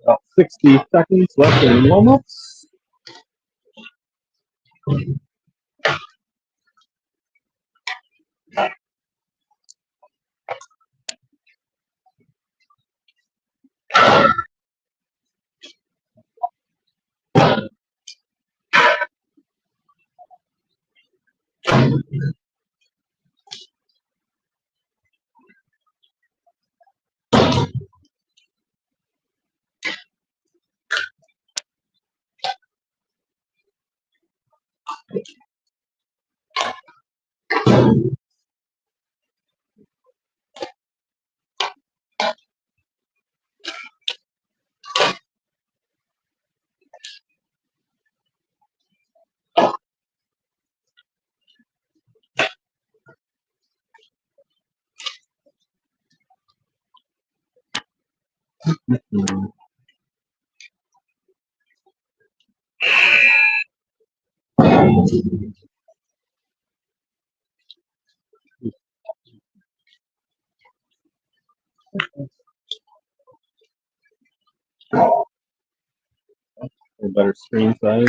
About 60 seconds left in warm-ups. A better screen size.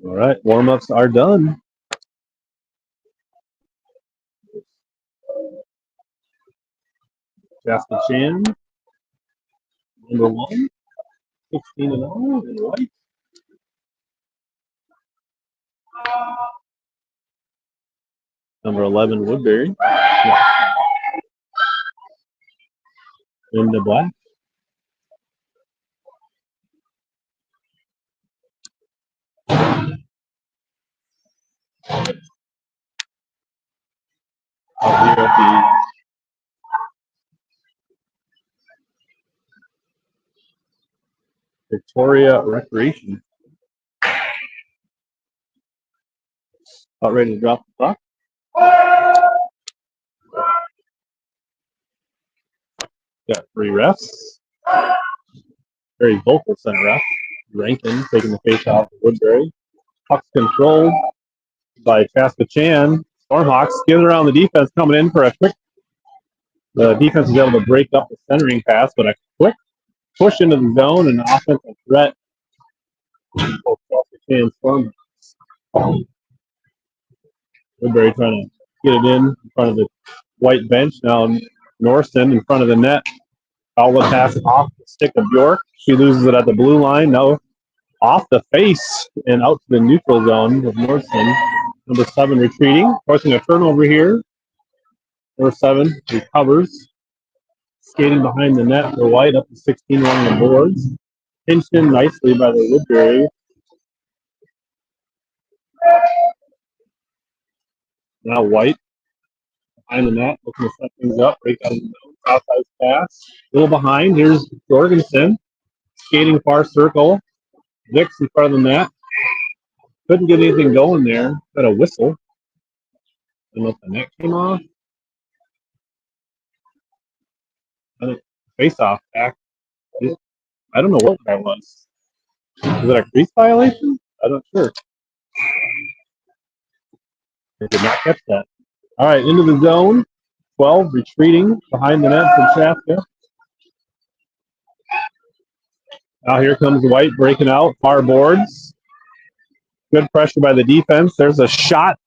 All right, warm-ups are done. Chaska Chan, number 1, 16-0 in white. Number 11, Woodbury, in the black. Out here at the Victoria Recreation. About ready to drop the puck. Got 3 refs. Very vocal center ref. Rankin taking the face off of Woodbury. Puck's controlled by Chaska Chan. Stormhawks getting around the defense, coming in for a quick. The defense is able to break up the centering pass, but a quick push into the zone and offensive threat. Both Chaska Chan and Stormhawks. Woodbury trying to get it in front of the white bench. Now Norson in front of the net. Outlet pass off the stick of Bjork. She loses it at the blue line. Now off the face and out to the neutral zone with Norson. Number 7 retreating, forcing a turnover here. Number 7 recovers. Skating behind the net for White, up to 16 on the boards. Pinched in nicely by the Woodbury. Now White behind the net, looking to set things up, break out of the zone, outside pass. A little behind, here's Jorgensen. Skating far circle. Vicks in front of the net. Couldn't get anything going there. Got a whistle. I don't know if the net came off. I think face-off back. I don't know what that was. Was it a crease violation? I'm not sure. I did not catch that. All right, into the zone. 12 retreating behind the net from Chaska. Now here comes White breaking out, far boards. Good pressure by the defense. There's a shot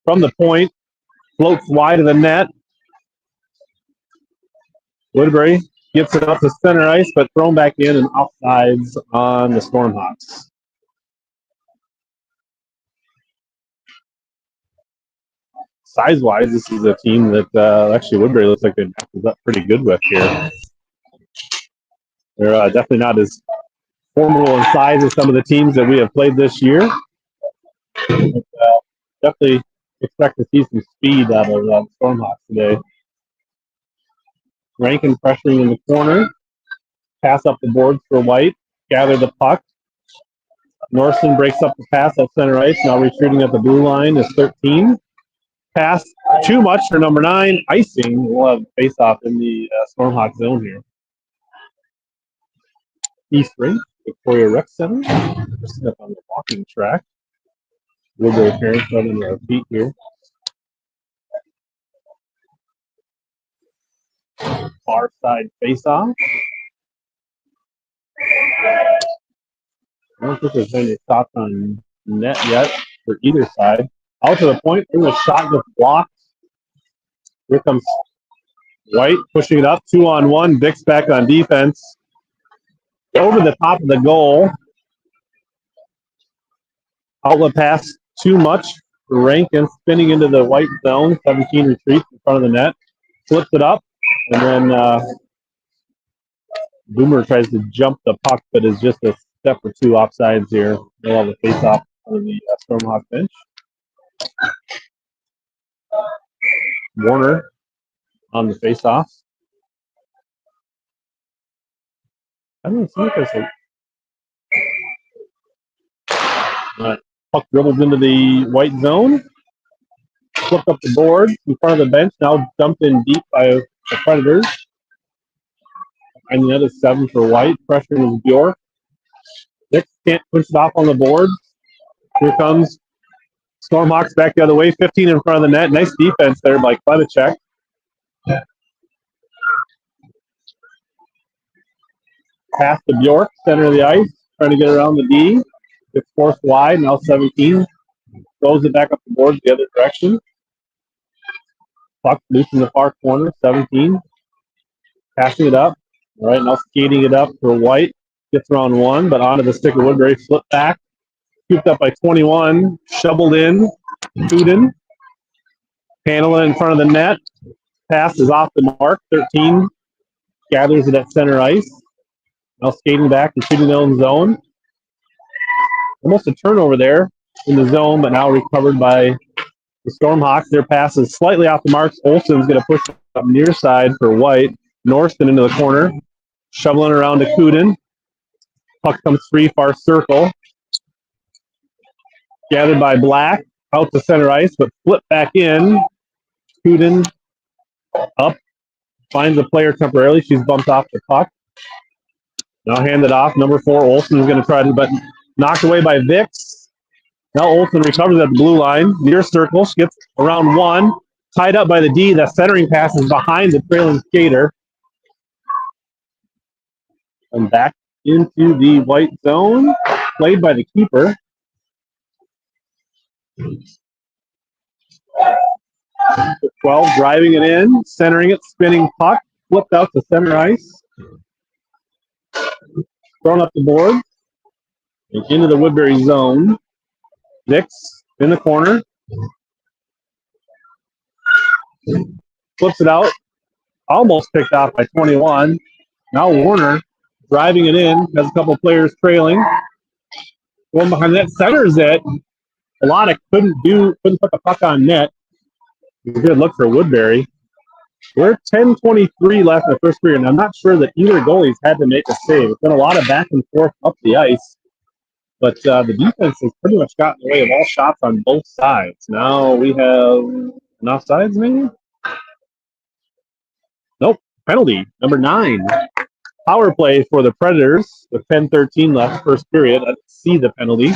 from the point. Floats wide of the net. Woodbury gets it up to center ice, but thrown back in and offsides on the Stormhawks. size-wise, this is a team that actually Woodbury looks like they matches up pretty good with here. They're definitely not as formidable in size as some of the teams that we have played this year. But, definitely expect to see some speed out of Stormhawks today. Rankin pressuring in the corner. Pass up the boards for White. Gather the puck. Norson breaks up the pass at center ice. Now retreating at the blue line is 13. Pass too much for number 9. Icing. We'll have face-off in the Stormhawk zone here. East Ring, Victoria Rec Center. We're sitting up on the walking track. Woodbury parents right under our feet here. Far side face-off. I don't think there's any shots on net yet for either side. Out to the point, there's a shot just blocked. Here comes White pushing it up, 2-on-1. Vic's back on defense. Over the top of the goal. Outlet pass too much for Rankin, spinning into the White zone. 17 retreats in front of the net. Flips it up, and then Boomer tries to jump the puck, but is just a step or two offsides here. They'll have a face-off on the Stormhawk bench. Warner on the face-off. I don't see if there's a... puck dribbles into the White zone. Flipped up the board in front of the bench. Now dumped in deep by the Predators. And the other 7 for White. Pressure is Bjork. Nick can't push it off on the board. Here comes Stormhawks back the other way. 15 in front of the net. Nice defense there by Klebacek. Pass to Bjork, center of the ice. Trying to get around the D. It's forced wide. Now 17. Throws it back up the board the other direction. Puck loose in the far corner. 17. Passing it up. All right, now skating it up for White. Gets around 1, but onto the stick of Woodbury. Flip back. Scooped up by 21. Shoveled in. Kuden. Handle it in front of the net. Pass is off the mark. 13. Gathers it at center ice. Now skating back and shooting their own zone. Almost a turnover there in the zone, but now recovered by the Stormhawks. Their pass is slightly off the marks. Olsen's going to push up near side for White. Norston into the corner. Shoveling around to Kuden. Puck comes free, far circle. Gathered by Black. Out to center ice, but flip back in. Kuden up. Finds the player temporarily. She's bumped off the puck. Now handed off. Number 4, Olsen is going to try to, but knocked away by Vix. Now Olsen recovers at the blue line. Near circle. She gets around 1. Tied up by the D. That centering pass is behind the trailing skater. And back into the White zone. Played by the keeper. 12, driving it in. Centering it. Spinning puck. Flipped out to center ice. Thrown up the board. And into the Woodbury zone. Nix in the corner. Flips it out. Almost picked off by 21. Now Warner driving it in. Has a couple players trailing. Going behind that. Centers it. Alana couldn't put the puck on net. It was a good look for Woodbury. We're 10:23 left in the first period, and I'm not sure that either goalie's had to make a save. It's been a lot of back and forth up the ice, but the defense has pretty much gotten in the way of all shots on both sides. Now we have an offsides, maybe? Nope. Penalty, number 9. Power play for the Predators with 10:13 left, first period. I didn't see the penalty.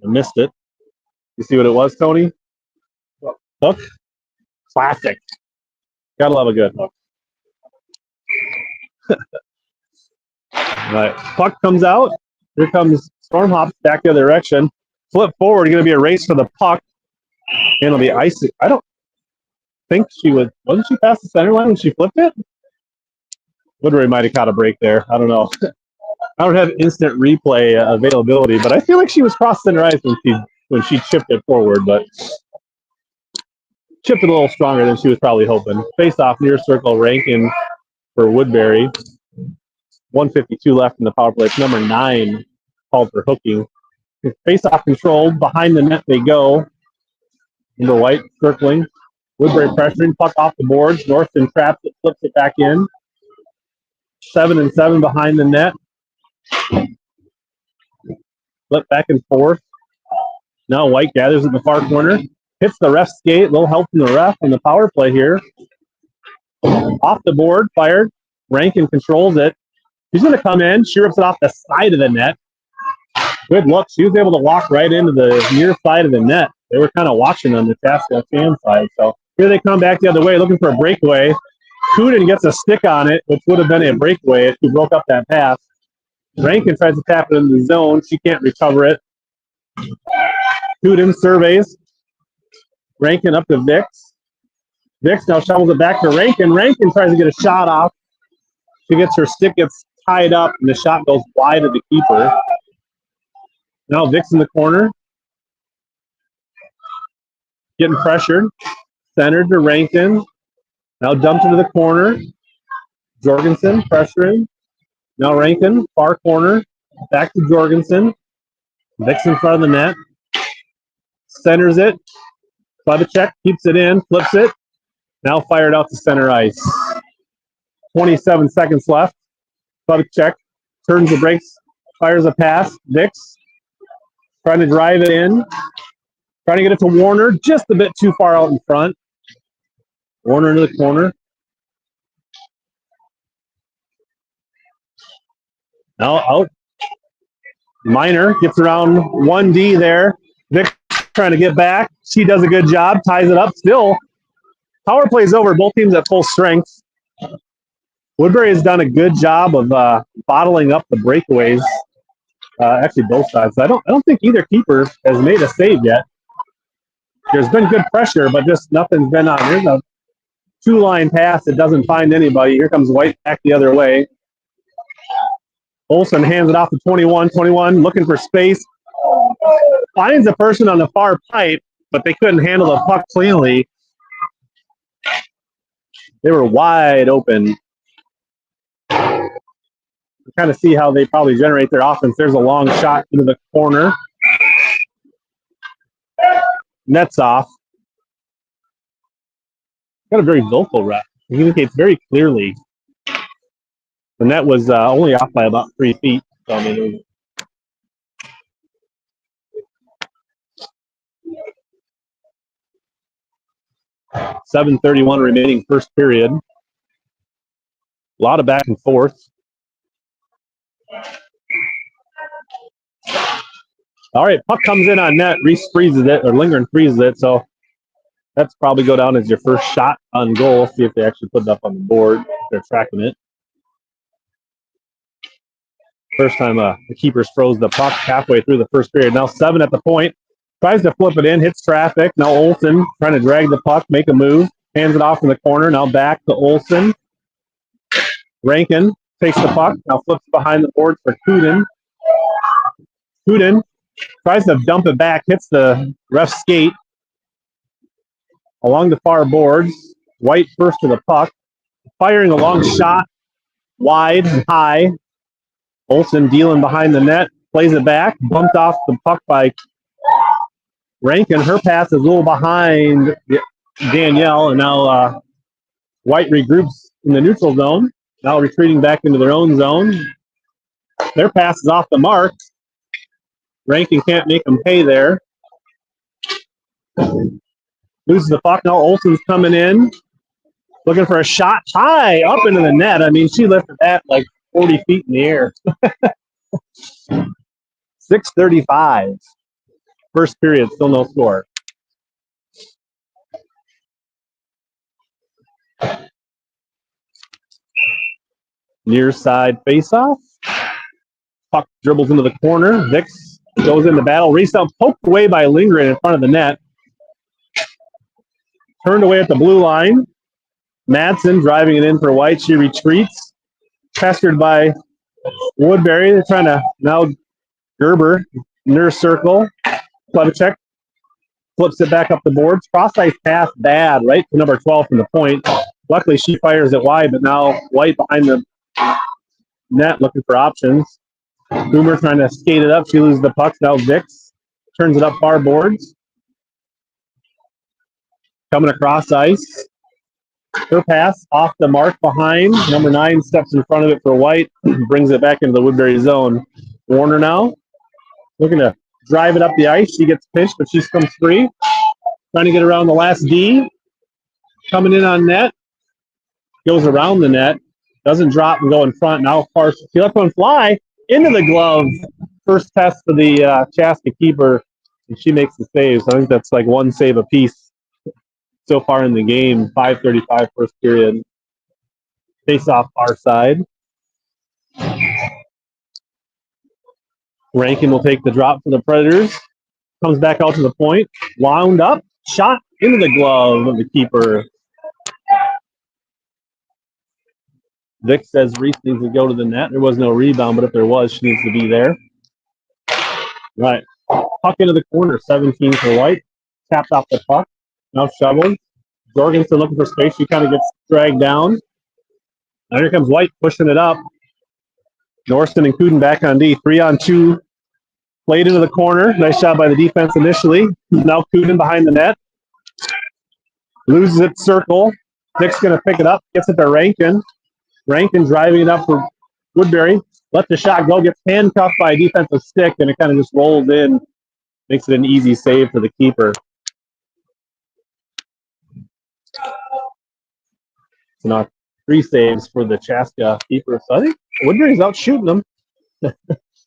I missed it. You see what it was, Tony? Hook. Classic. Gotta love a good hook. All right. Puck comes out. Here comes Stormhawks back the other direction. Flip forward. Going to be a race for the puck. And it'll be icy. I don't think she was. Wasn't she past the center line when she flipped it? Woodbury might have caught a break there. I don't know. I don't have instant replay availability, but I feel like she was cross center ice when she chipped it forward. But chipped it a little stronger than she was probably hoping. Face off near circle, Rankin for Woodbury. 1:52 left in the power play. It's number 9 called for hooking. Face off controlled. Behind the net they go. Number White circling. Woodbury pressuring. Puck off the boards. Northton traps it, flips it back in. 7-7 behind the net. Flip back and forth. Now White gathers in the far corner. Hits the ref skate. A little help from the ref on the power play here. Off the board. Fired. Rankin controls it. She's going to come in. She rips it off the side of the net. Good look. She was able to walk right into the near side of the net. They were kind of watching on the Chaska fan side. So here they come back the other way looking for a breakaway. Coonan gets a stick on it, which would have been a breakaway if she broke up that pass. Rankin tries to tap it into the zone. She can't recover it. Coonan surveys. Rankin up to Vix. Vix now shovels it back to Rankin. Rankin tries to get a shot off. She gets her stick, gets tied up, and the shot goes wide of the keeper. Now Vix in the corner. Getting pressured. Centered to Rankin. Now dumped into the corner. Jorgensen pressuring. Now Rankin, far corner. Back to Jorgensen. Vix in front of the net. Centers it. Klebacek keeps it in, flips it. Now fired out to center ice. 27 seconds left. Klebacek turns the brakes, fires a pass. Vix trying to drive it in. Trying to get it to Warner, just a bit too far out in front. Warner into the corner. Now out. Minor gets around 1D there. Vic trying to get back. She does a good job, ties it up. Still, power play's over. Both teams at full strength. Woodbury has done a good job of bottling up the breakaways. Actually, both sides. I don't think either keeper has made a save yet. There's been good pressure, but just nothing's been on. Here's a 2-line pass. It doesn't find anybody. Here comes White back the other way. Olsen hands it off to 21. 21 looking for space. Finds a person on the far pipe, but they couldn't handle the puck cleanly. They were wide open. Kind of see how they probably generate their offense. There's a long shot into the corner. Nets off. Got a very vocal ref. He indicates very clearly. The net was only off by about 3 feet. So, I mean, 7:31 remaining first period. A lot of back and forth. All right, puck comes in on net. Reese freezes it, or Lindgren freezes it. So that's probably go down as your first shot on goal. See if they actually put it up on the board. They're tracking it. First time the keepers froze the puck halfway through the first period. Now 7 at the point. Tries to flip it in, hits traffic. Now Olsen trying to drag the puck, make a move. Hands it off in the corner. Now back to Olsen. Rankin takes the puck. Now flips behind the boards for Coonan. Coonan tries to dump it back, hits the ref's skate. Along the far boards. White first to the puck. Firing a long shot. Wide and high. Olsen dealing behind the net. Plays it back. Bumped off the puck by Rankin. Her pass is a little behind Danielle. And now White regroups in the neutral zone. Now retreating back into their own zone. Their pass is off the mark. Rankin can't make them pay there. Loses the puck. Now Olsen's coming in. Looking for a shot high up into the net. I mean, she lifted that like 40 feet in the air. 6:35. First period, still no score. Near side faceoff. Puck dribbles into the corner. Vix goes into battle. Restyle poked away by Lindgren in front of the net. Turned away at the blue line. Madsen driving it in for White. She retreats. Pestered by Woodbury. They're trying to now Gerber near circle. Klebacek flips it back up the boards. Cross ice pass bad, right to number 12 from the point. Luckily, she fires it wide, but now White behind the net looking for options. Boomer trying to skate it up. She loses the puck. Now Vix turns it up far boards. Coming across ice. Her pass off the mark behind. Number 9 steps in front of it for White. Brings it back into the Woodbury zone. Warner now looking to drive it up the ice. She gets pinched, but she comes free. Trying to get around the last D. Coming in on net. Goes around the net. Doesn't drop and go in front. Now, of course, she lets one fly into the glove. First test for the Chaska keeper, and she makes the save. So I think that's like one save apiece so far in the game. 5:35 first period. Face off far side. Rankin will take the drop for the Predators. Comes back out to the point. Wound up. Shot into the glove of the keeper. Vic says Reese needs to go to the net. There was no rebound, but if there was, she needs to be there. Right. Puck into the corner. 17 for White. Tapped off the puck. Now shoveled. Jorgensen looking for space. She kind of gets dragged down. Now here comes White pushing it up. Norston and Kuden back on D. 3-on-2. Played into the corner. Nice shot by the defense initially. Now Kuden behind the net. Loses it circle. Nick's going to pick it up. Gets it to Rankin. Rankin driving it up for Woodbury. Let the shot go. Gets handcuffed by a defensive stick, and it kind of just rolls in. Makes it an easy save for the keeper. So now 3 saves for the Chaska keeper. So I think Woodbury's out shooting them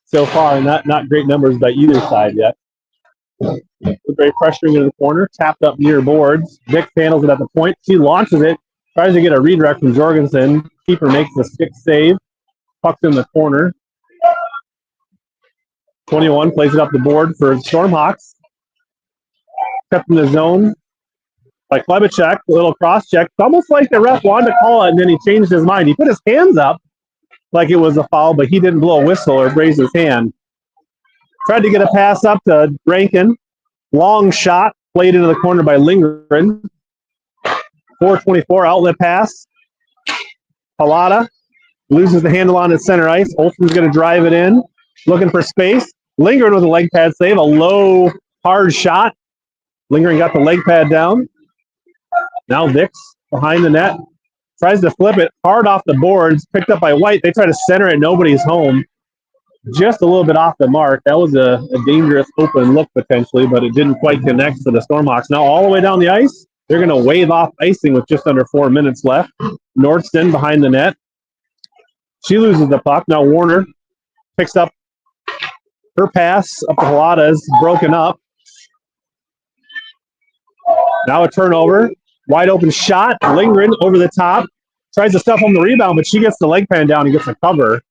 so far. Not great numbers by either side yet. Woodbury pressuring into the corner. Tapped up near boards. Vic handles it at the point. She launches it. Tries to get a redirect from Jorgensen. Keeper makes the stick save. Puck's in the corner. 21 plays it up the board for Stormhawks. Kept in the zone by Klebacek. A little cross check. It's almost like the ref wanted to call it, and then he changed his mind. He put his hands up like it was a foul, but he didn't blow a whistle or raise his hand. Tried to get a pass up to Rankin. Long shot. Played into the corner by Lindgren. 4:24 outlet pass. Pallotta loses the handle on his center ice. Olsen's going to drive it in. Looking for space. Lindgren with a leg pad save. A low, hard shot. Lindgren got the leg pad down. Now Vix behind the net. Tries to flip it hard off the boards. Picked up by White. They try to center it. Nobody's home. Just a little bit off the mark. That was a dangerous open look potentially, but it didn't quite connect for the Stormhawks. Now all the way down the ice. They're going to wave off icing with just under 4 minutes left. Nordston behind the net. She loses the puck. Now Warner picks up her pass up to Pallotta is broken up. Now a turnover. Wide open shot. Lindgren over the top. Tries to stuff on the rebound, but she gets the leg pad down and gets a cover.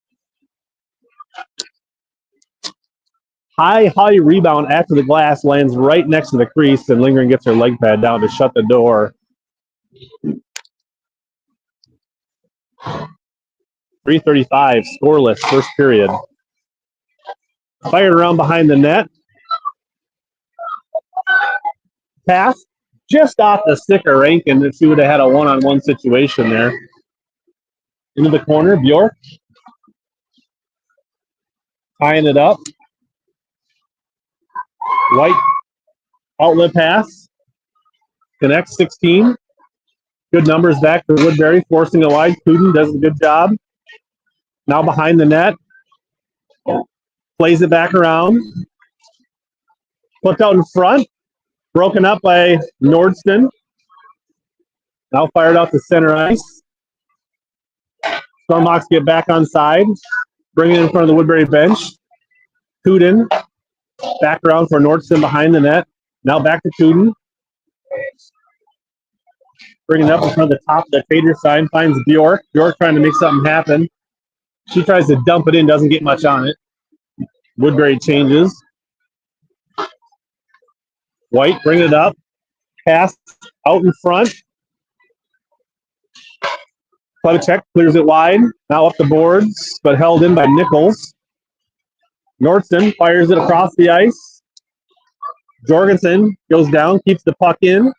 High rebound after the glass, lands right next to the crease, and Lindgren gets her leg pad down to shut the door. 3:35, scoreless, first period. Fired around behind the net. Pass just off the stick of Rankin if she would have had a one-on-one situation there. Into the corner, Bjork. Tying it up. White outlet pass. Connects 16. Good numbers back for Woodbury, forcing it wide. Kuden does a good job. Now behind the net. Plays it back around. Flipped out in front. Broken up by Nordston. Now fired out to center ice. Stormhawks get back on side. Bring it in front of the Woodbury bench. Kuden. Back around for Nordston behind the net. Now back to Kuden. Bringing it up in front of the top of the Tater sign. Finds Bjork. Bjork trying to make something happen. She tries to dump it in. Doesn't get much on it. Woodbury changes. White bring it up. Pass out in front. Klebacek clears it wide. Now up the boards, but held in by Nichols. Nordston fires it across the ice. Jorgensen goes down, keeps the puck in.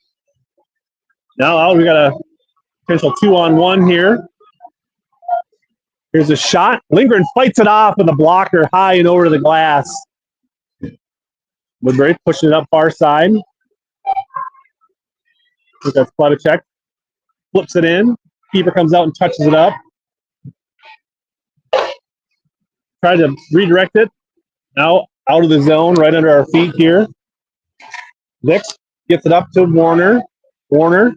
Now out, we got a potential 2-on-1 here. Here's a shot. Lindgren fights it off with a blocker high and over the glass. Woodbury pushing it up far side. That's Plavacek. Flips it in. Keeper comes out and touches it up. Tried to redirect it. Now out of the zone, right under our feet here. Dix gets it up to Warner. Warner,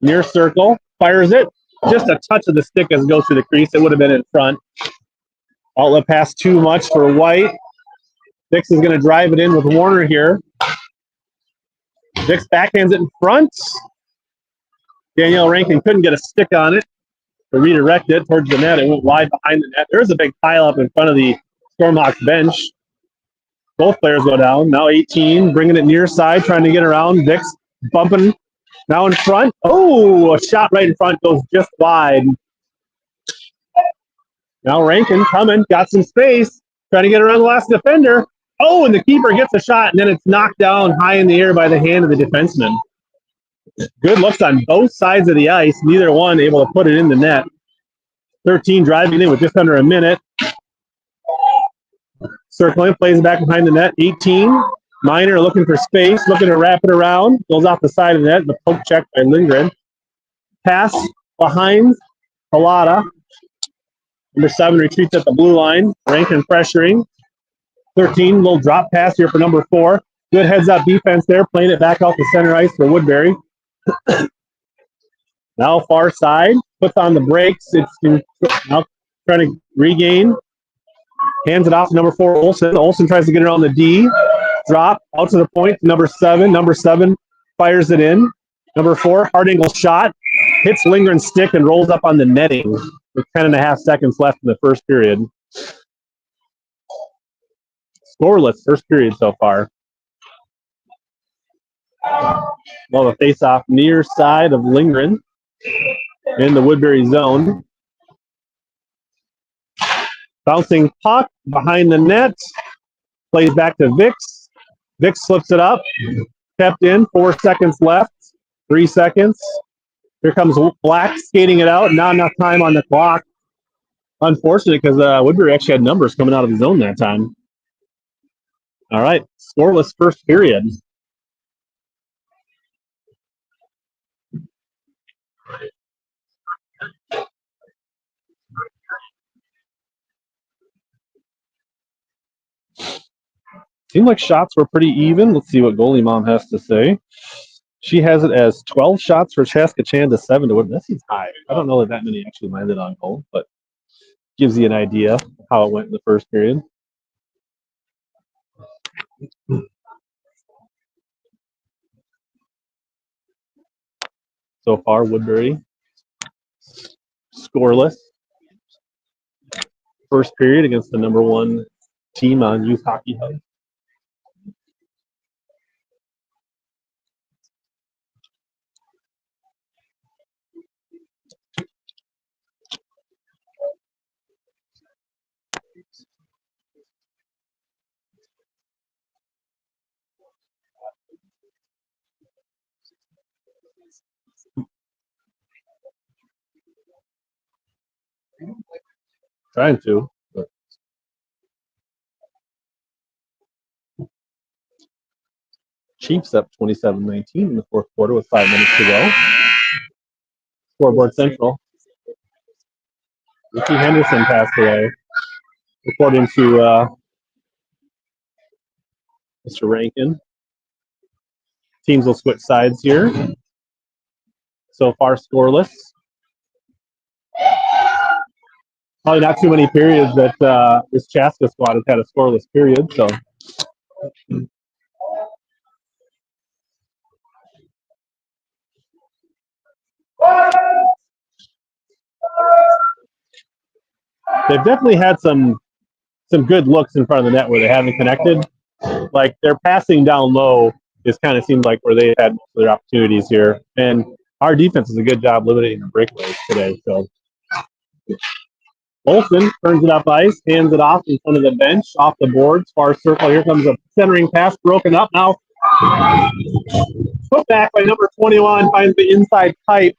near circle, fires it. Just a touch of the stick as it goes through the crease. It would have been in front. Outlet pass too much for White. Dix is going to drive it in with Warner here. Dix backhands it in front. Danielle Rankin couldn't get a stick on it to redirect it towards the net. It went wide behind the net. There's a big pile up in front of the Stormhawks bench. Both players go down. Now 18, bringing it near side, trying to get around. Dix bumping now in front. Oh, a shot right in front goes just wide. Now Rankin coming, got some space, trying to get around the last defender. Oh, and the keeper gets a shot, and then it's knocked down high in the air by the hand of the defenseman. Good looks on both sides of the ice. Neither one able to put it in the net. 13 driving in with just under a minute. Circling, plays it back behind the net. 18, Minor looking for space, looking to wrap it around. Goes off the side of the net. The poke check by Lindgren. Pass behind Pallotta. Number 7 retreats at the blue line. Rankin pressuring. 13, little drop pass here for number 4. Good heads-up defense there, playing it back out the center ice for Woodbury. Now far side, puts on the brakes. It's now trying to regain. Hands it off to number 4, Olsen. Olsen tries to get it on the D. Drop out to the point. Number 7. Number 7 fires it in. Number 4, hard angle shot. Hits Lindgren's stick and rolls up on the netting with 10.5 seconds left in the first period. Scoreless first period so far. Well, the face-off near side of Lindgren in the Woodbury zone. Bouncing puck behind the net. Plays back to Vix. Vix slips it up. Kept in. 4 seconds left. 3 seconds. Here comes Black skating it out. Not enough time on the clock. Unfortunate because Woodbury actually had numbers coming out of the zone that time. All right. Scoreless first period. Seemed like shots were pretty even. Let's see what goalie mom has to say. She has it as 12 shots for Chaska to 7 to Woodbury. That seems high. I don't know that many actually landed on goal, but gives you an idea of how it went in the first period. So far, Woodbury scoreless. First period against the number 1 team on Youth Hockey Hub. Trying to. But. Chiefs up 27-19 in the fourth quarter with 5 minutes to go. Scoreboard Central. Ricky Henderson passed away, according to Mr. Rankin. Teams will switch sides here. So far, scoreless. Probably not too many periods that this Chaska squad has had a scoreless period. So. They've definitely had some good looks in front of the net where they haven't connected. Like their passing down low just kind of seems like where they had most of their opportunities here. And our defense does a good job limiting the breakaways today. So Olsen turns it up ice, hands it off in front of the bench, off the boards, far circle. Here comes a centering pass, broken up. Now Put back by number 21, finds the inside pipe.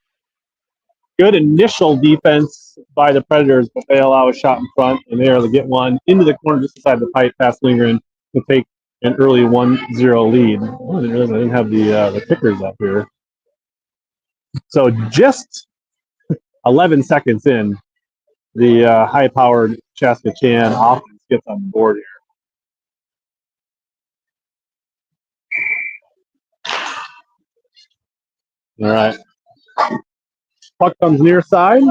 Good initial defense by the Predators, but they allow a shot in front, and they are able to get one into the corner just beside the pipe, past Lindgren to take an early 1-0 lead. Oh, I didn't realize I didn't have the kickers up here. So just 11 seconds in, the high-powered Chaska Chan offense gets on the board here. All right. Puck comes near side.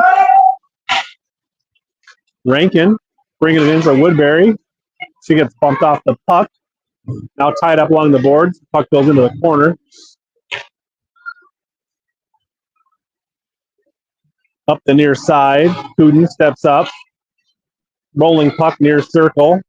Rankin bringing it in for Woodbury. She gets bumped off the puck. Now tied up along the boards. Puck goes into the corner. Up the near side. Kuden steps up. Rolling puck near circle.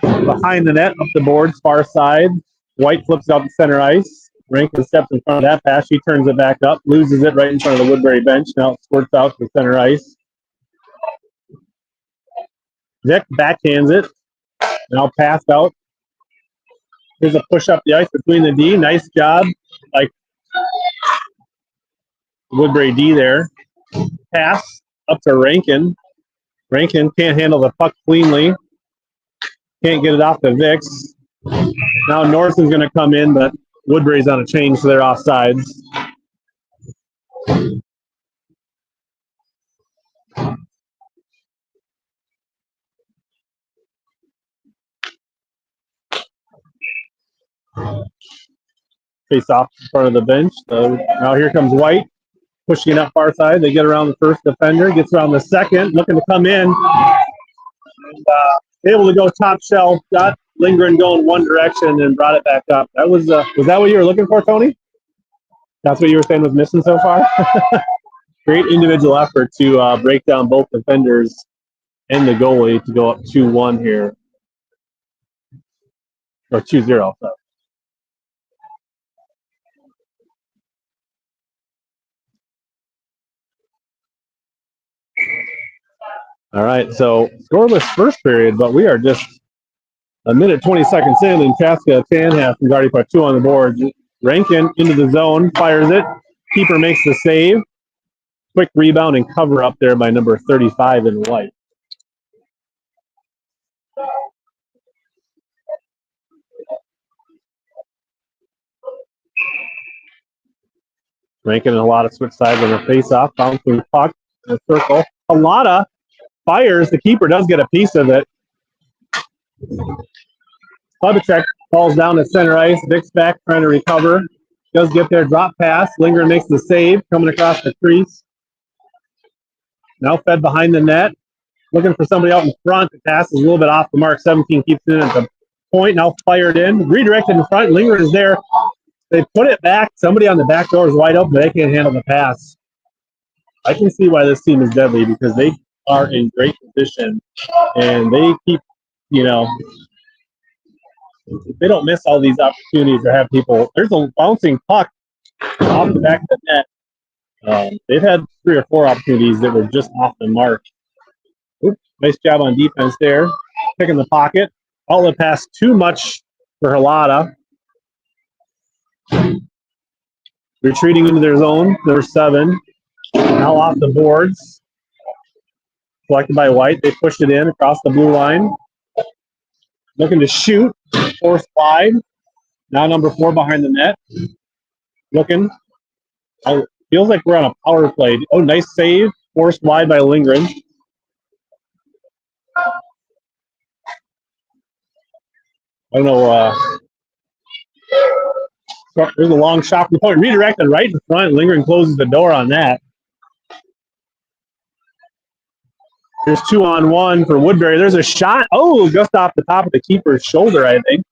Behind the net, up the boards, far side. White flips out the center ice. Rankin steps in front of that pass. She turns it back up. Loses it right in front of the Woodbury bench. Now it squirts out to center ice. Vic backhands it. Now passed out. Here's a push up the ice between the D. Nice job. Like Woodbury D there. Pass up to Rankin. Rankin can't handle the puck cleanly. Can't get it off the Vicks. Now Norrison's going to come in, but Woodbury's on a change, so they're offsides. Face off in front of the bench. So now here comes White, pushing it up far side. They get around the first defender, gets around the second, looking to come in. And, able to go top shelf, got Lindgren going one direction and brought it back up. That was that what you were looking for, Tony? That's what you were saying was missing so far? Great individual effort to break down both defenders and the goalie to go up 2-1 here. Or 2-0, sorry. All right, so scoreless first period, but we are just a minute 20 seconds in, and Chaska Chanhassen already put 2 on the board. Rankin into the zone, fires it. Keeper makes the save. Quick rebound and cover up there by number 35 in white. Rankin and a lot of switch sides on the face-off, bouncing puck in a circle. A lot of fires. The keeper does get a piece of it. Klubacek falls down to center ice. Vic's back trying to recover. Does get there, drop pass. Lindgren makes the save, coming across the crease. Now fed behind the net. Looking for somebody out in front. The pass is a little bit off the mark. 17 keeps it in at the point. Now fired in. Redirected in front. Lindgren is there. They put it back. Somebody on the back door is wide open, but they can't handle the pass. I can see why this team is deadly because they are in great position and they keep, they don't miss all these opportunities or have people. There's a bouncing puck off the back of the net. They've had 3 or 4 opportunities that were just off the mark. Oops, nice job on defense there. Picking the pocket. Outlet pass too much for Halata. Retreating into their zone. Number 7. Now off the boards. Collected by White. They pushed it in across the blue line. Looking to shoot. Forced wide. Now number 4 behind the net. Looking. Feels like we're on a power play. Oh, nice save. Forced wide by Lindgren. I don't know. There's a long shot from the point. Redirected right in front. Lindgren closes the door on that. There's 2-on-1 for Woodbury. There's a shot. Oh, just off the top of the keeper's shoulder, I think.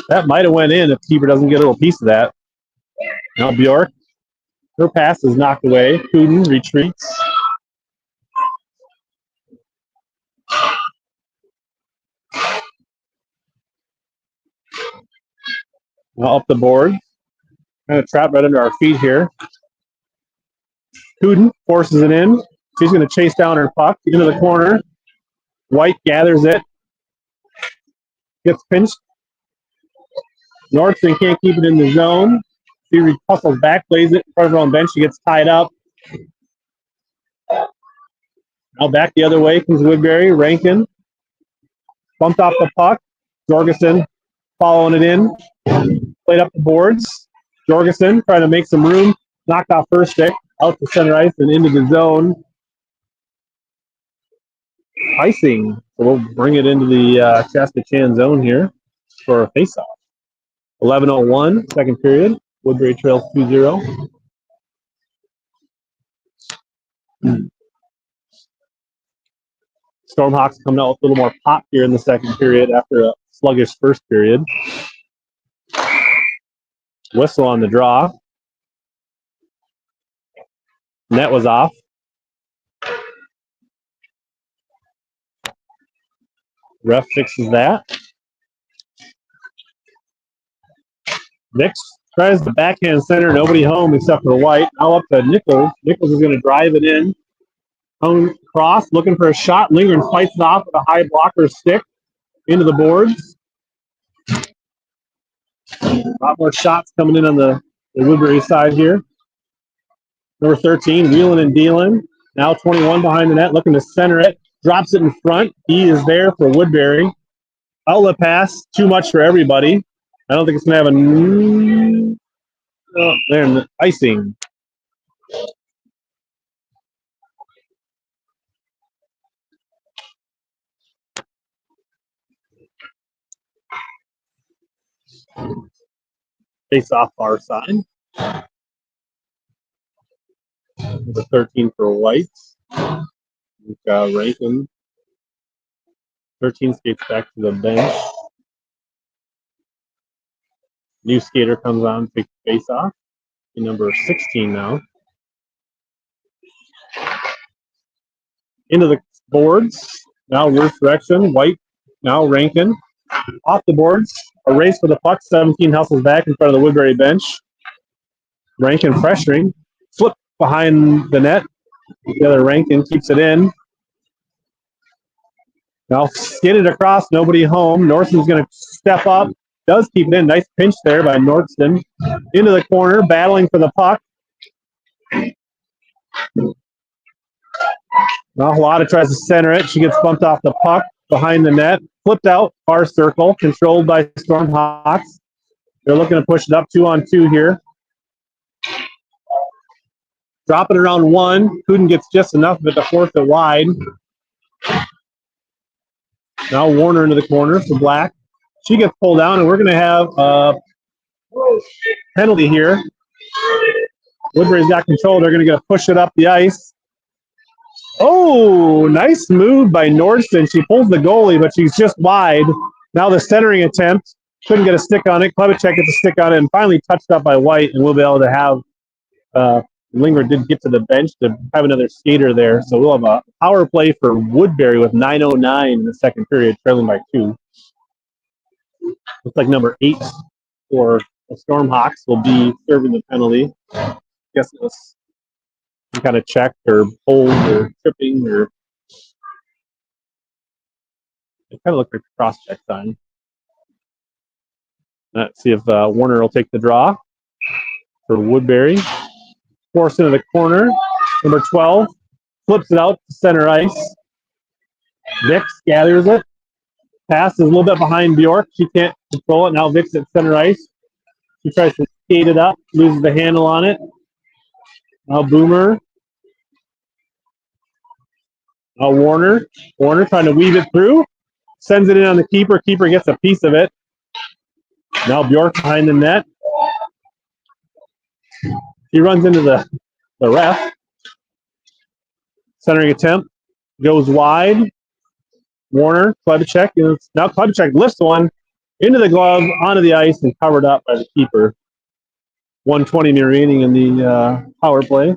That might have went in if the keeper doesn't get a little piece of that. Now Bjork. Her pass is knocked away. Kuden retreats. Now up the board. Kind of trapped right under our feet here. Kuden forces it in. She's going to chase down her puck into the corner. White gathers it. gets pinched. Nordson can't keep it in the zone. She hustles back, plays it in front of her own bench. She gets tied up. Now back the other way comes Woodbury. Rankin bumped off the puck. Jorgensen following it in. Played up the boards. Jorgensen trying to make some room. Knocked off first stick. Out to center ice and into the zone. Icing. So we'll bring it into the Chaska zone here for a faceoff. 11:01, second period. Woodbury trails 2-0. Stormhawks coming out with a little more pop here in the second period after a sluggish first period. Whistle on the draw. Net was off. Ref fixes that. Nix tries the backhand center. Nobody home except for White. Now up to Nichols. Nichols is going to drive it in. Cross looking for a shot. Lingren fights it off with a high blocker stick into the boards. A lot more shots coming in on the Woodbury side here. Number 13, wheeling and dealing. Now 21 behind the net, looking to center it. Drops it in front. He is there for Woodbury. Outlet pass, too much for everybody. I don't think it's going to have a... Oh, there, icing. Face off far side. Number 13 for White. We've got Rankin. 13 skates back to the bench. New skater comes on, takes the face off. Number 16 now. Into the boards. Now reverse direction. White. Now Rankin. Off the boards. A race for the puck. 17 hustles back in front of the Woodbury bench. Rankin pressuring. Flip behind the net. The other Rankin keeps it in. Now skidded across. Nobody home. Norton's going to step up. Does keep it in. Nice pinch there by Norton. Into the corner. Battling for the puck. Now Halata tries to center it. She gets bumped off the puck behind the net. Flipped out. Far circle. Controlled by Stormhawks. They're looking to push it up 2-on-2 here. Drop it around one. Kuden gets just enough of it to force it wide. Now Warner into the corner for Black. She gets pulled down, and we're going to have a penalty here. Woodbury's got control. They're going to get a push it up the ice. Oh, nice move by Nordson. She pulls the goalie, but she's just wide. Now the centering attempt. Couldn't get a stick on it. Klebacek gets a stick on it, and finally touched up by White, and we'll be able to have Linger did get to the bench to have another skater there. So we'll have a power play for Woodbury with 9:09 in the second period, trailing by 2. Looks like number 8 for the Stormhawks will be serving the penalty. I guess it was some kind of check or hold or tripping or it kind of looked like a cross-check sign. Let's see if Warner will take the draw for Woodbury. Force into the corner. Number 12 flips it out to center ice. Vix gathers it. Pass is a little bit behind Bjork. She can't control it. Now Vix at center ice. She tries to skate it up, loses the handle on it. Now Boomer. Now Warner. Warner trying to weave it through. Sends it in on the keeper. Keeper gets a piece of it. Now Bjork behind the net. He runs into the ref. Centering attempt. Goes wide. Warner, Klebacek. Now Klebacek lifts one into the glove, onto the ice, and covered up by the keeper. 1:20 remaining in the power play.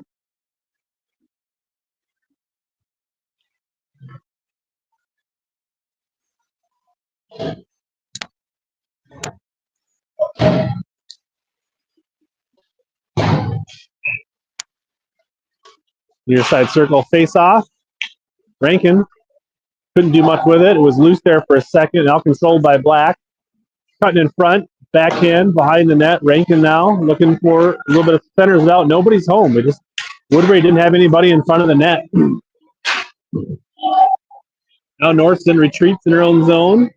Near side circle face off. Rankin Couldn't do much with it. It was loose there for a second, now controlled by Black. Cutting in front, backhand, behind the net. Rankin now looking for a little bit of centers out. Nobody's home. Woodbury didn't have anybody in front of the net. Now Northston retreats in her own zone.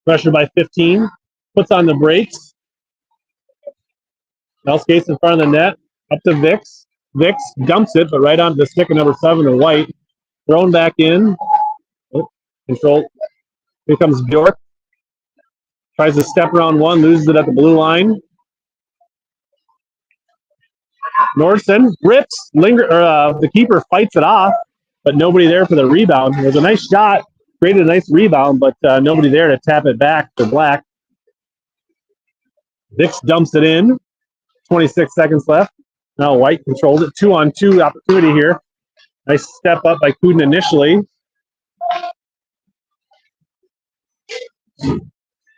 Pressure by 15. Puts on the brakes. Now skates in front of the net. Up to Vix. Vix dumps it, but right onto the stick of number 7 or White. Thrown back in. Control. Here comes Bjork. Tries to step around one, loses it at the blue line. Nordson rips, the keeper fights it off, but nobody there for the rebound. It was a nice shot, created a nice rebound, but nobody there to tap it back for Black. Vix dumps it in. 26 seconds left. Now White controls it. 2-on-2 opportunity here. Nice step up by Kuden initially.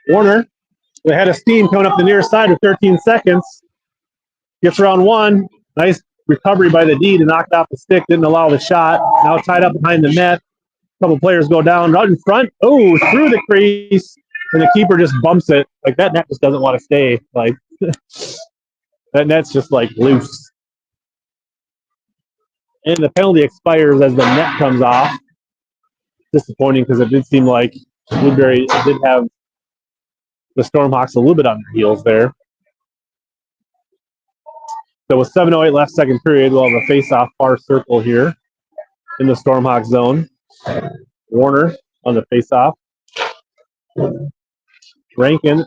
Warner, the head of steam coming up the near side with 13 seconds. Gets around one. Nice recovery by the D to knock it off the stick. Didn't allow the shot. Now tied up behind the net. A couple players go down. Right in front. Oh, through the crease. And the keeper just bumps it. Like, that net just doesn't want to stay. Like, that net's just, like, loose. And the penalty expires as the net comes off. Disappointing because it did seem like Woodbury did have the Stormhawks a little bit on their heels there. So with 7:08 left, second period, we'll have a face-off far circle here in the Stormhawk zone. Warner on the face-off. Rankin.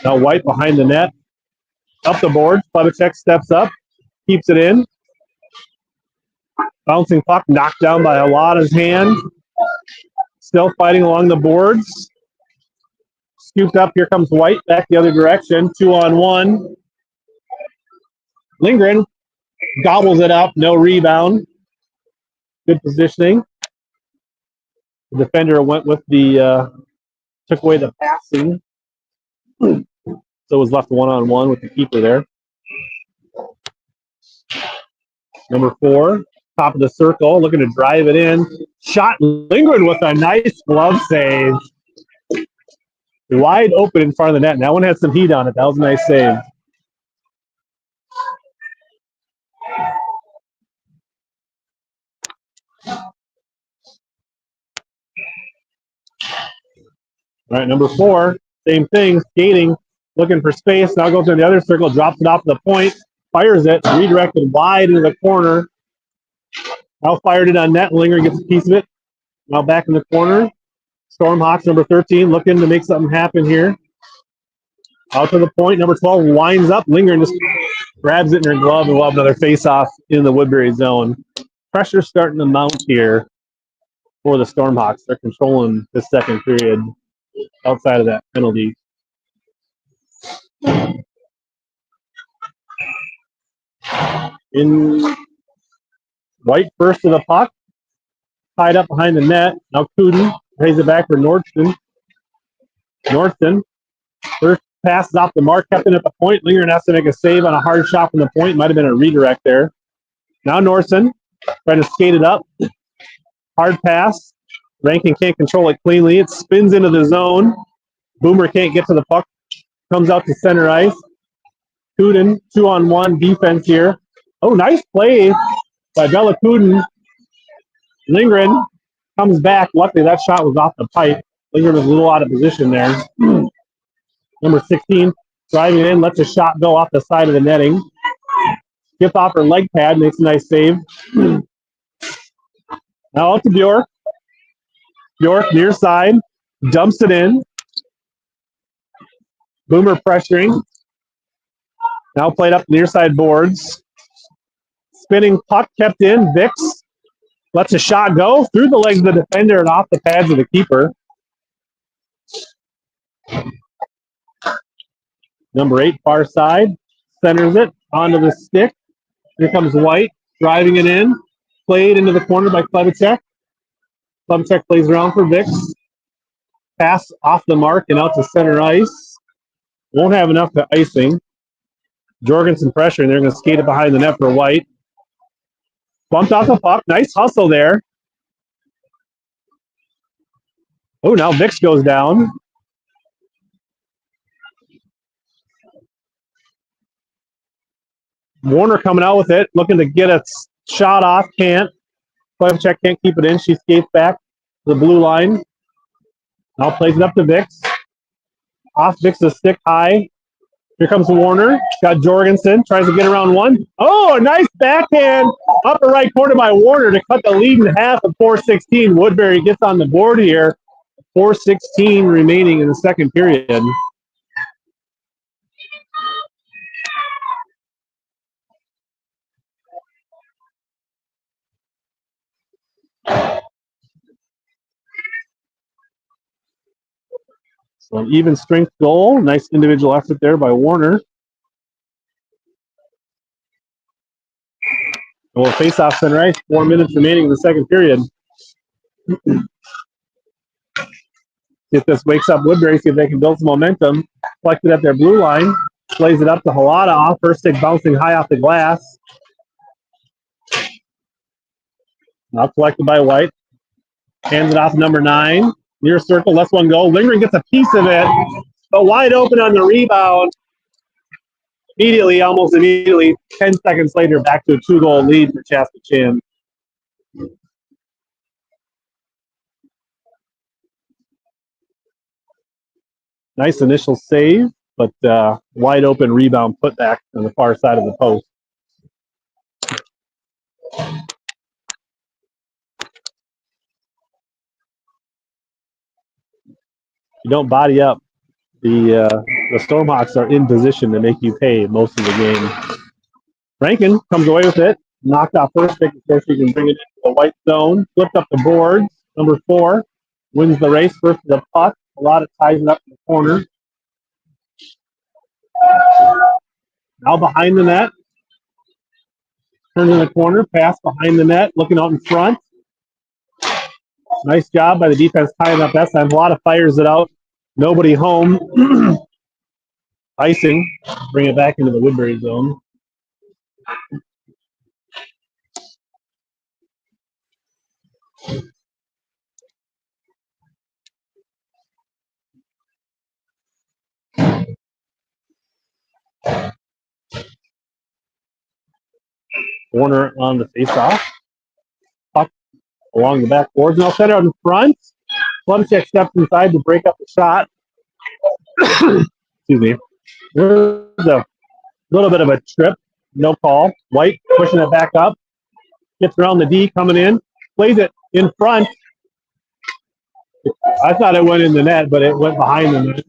Now White behind the net. Up the board. Klebacek steps up. Keeps it in. Bouncing puck knocked down by Alada's hand. Still fighting along the boards. Scooped up. Here comes White back the other direction. 2-on-1. Lindgren gobbles it up. No rebound. Good positioning. The defender went with took away the passing. So it was left 1-on-1 with the keeper there. Number 4, top of the circle, looking to drive it in. Shot Lindgren with a nice glove save. Wide open in front of the net. And that one had some heat on it. That was a nice save. All right, number 4, same thing, skating, looking for space. Now goes to the other circle, drops it off the point, fires it, redirected wide into the corner. Now fired it on net. Lindgren gets a piece of it. Now back in the corner. Stormhawks, number 13, looking to make something happen here. Out to the point, number 12 winds up. Lindgren just grabs it in her glove, and we'll have another face-off in the Woodbury zone. Pressure starting to mount here for the Stormhawks. They're controlling this second period outside of that penalty. In White first to the puck. Tied up behind the net. Now Kuden pays it back for Nordston. First passes off the mark, kept it at the point. Lindgren has to make a save on a hard shot from the point. Might have been a redirect there. Now Nordston trying to skate it up. Hard pass. Rankin can't control it cleanly. It spins into the zone. Boomer can't get to the puck. Comes out to center ice. Kuden, 2-on-1 defense here. Oh, nice play by Bella Kuden. Lindgren comes back. Luckily, that shot was off the pipe. Lindgren was a little out of position there. Number 16, driving in, lets a shot go off the side of the netting. Gets off her leg pad, makes a nice save. Now out to Bjork. Bjork near side, dumps it in. Boomer pressuring. Now played up near side boards. Spinning puck kept in. Vix lets a shot go through the legs of the defender and off the pads of the keeper. Number 8, far side, centers it onto the stick. Here comes White, driving it in. Played into the corner by Klebacek. Klebacek plays around for Vix. Pass off the mark and out to center ice. Won't have enough to icing. Jorgensen pressure, and they're going to skate it behind the net for White. Bumped off the puck. Nice hustle there. Oh, now Vix goes down. Warner coming out with it, looking to get a shot off. Can't. Check can't keep it in. She skates back to the blue line. Now plays it up to Vix. Off Vix's stick high. Here comes Warner. Got Jorgensen. Tries to get around one. Oh, a nice backhand. Upper right corner by Warner to cut the lead in half of 4:16. Woodbury gets on the board here. 4:16 remaining in the second period. So an even strength goal. Nice individual effort there by Warner. Well, face-off center ice. 4 minutes remaining in the second period. If this wakes up Woodbury, see if they can build some momentum. Collected at their blue line. Plays it up to Halada off her stick, bouncing high off the glass. Now collected by White. Hands it off number 9. Near circle, lets one go. Lindgren gets a piece of it, but wide open on the rebound. Almost immediately, 10 seconds later, back to a 2-goal lead for Chaska Chan. Nice initial save, but wide open rebound put back on the far side of the post. You don't body up. The Stormhawks are in position to make you pay most of the game. Rankin comes away with it. Knocked off first pick before she can bring it into the white zone. Flipped up the boards. Number 4 wins the race first to the puck. A lot of ties it up in the corner. Now behind the net. Turns in the corner. Pass behind the net. Looking out in front. Nice job by the defense tying up that time. A lot of fires it out. Nobody home. Icing. Bring it back into the Woodbury zone. Warner on the face-off. Puck along the backboards. Now center out in front. Plumcheck steps inside to break up the shot. Excuse me. There's a little bit of a trip. No call. White pushing it back up. Gets around the D coming in. Plays it in front. I thought it went in the net, but it went behind the net.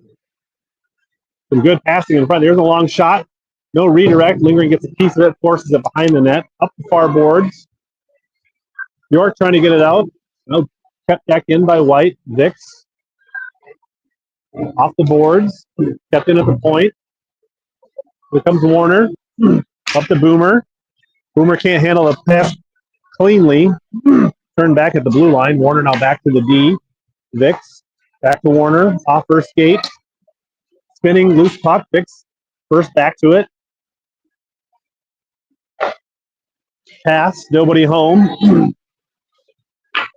Some good passing in front. There's a long shot. No redirect. Lingering gets a piece of it, forces it behind the net. Up the far boards. York trying to get it out. No, kept back in by White. Vix. Off the boards. Kept in at the point. Here comes Warner. Up to Boomer. Boomer can't handle the pass cleanly. Turn back at the blue line. Warner now back to the D. Vix. Back to Warner. Off her skate. Spinning. Loose puck. Vix. First back to it. Pass. Nobody home.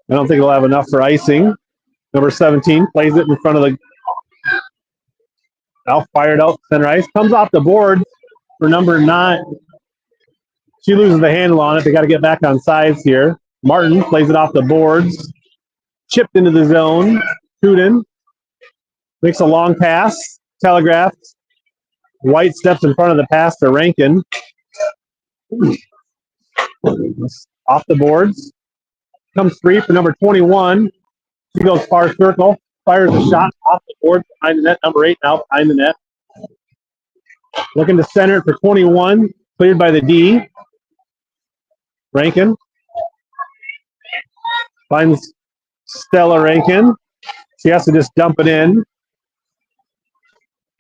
I don't think they'll have enough for icing. Number 17 plays it in front of the. Now fired out center ice. Comes off the board for number 9. She loses the handle on it. They got to get back on sides here. Martin plays it off the boards. Chipped into the zone. Tuden makes a long pass. Telegraphed. White steps in front of the pass to Rankin. Off the boards. Comes free for number 21. She goes far circle. Fires a shot off the board behind the net. Number 8 now behind the net. Looking to center it for 21. Cleared by the D. Rankin. Finds Stella Rankin. She has to just dump it in.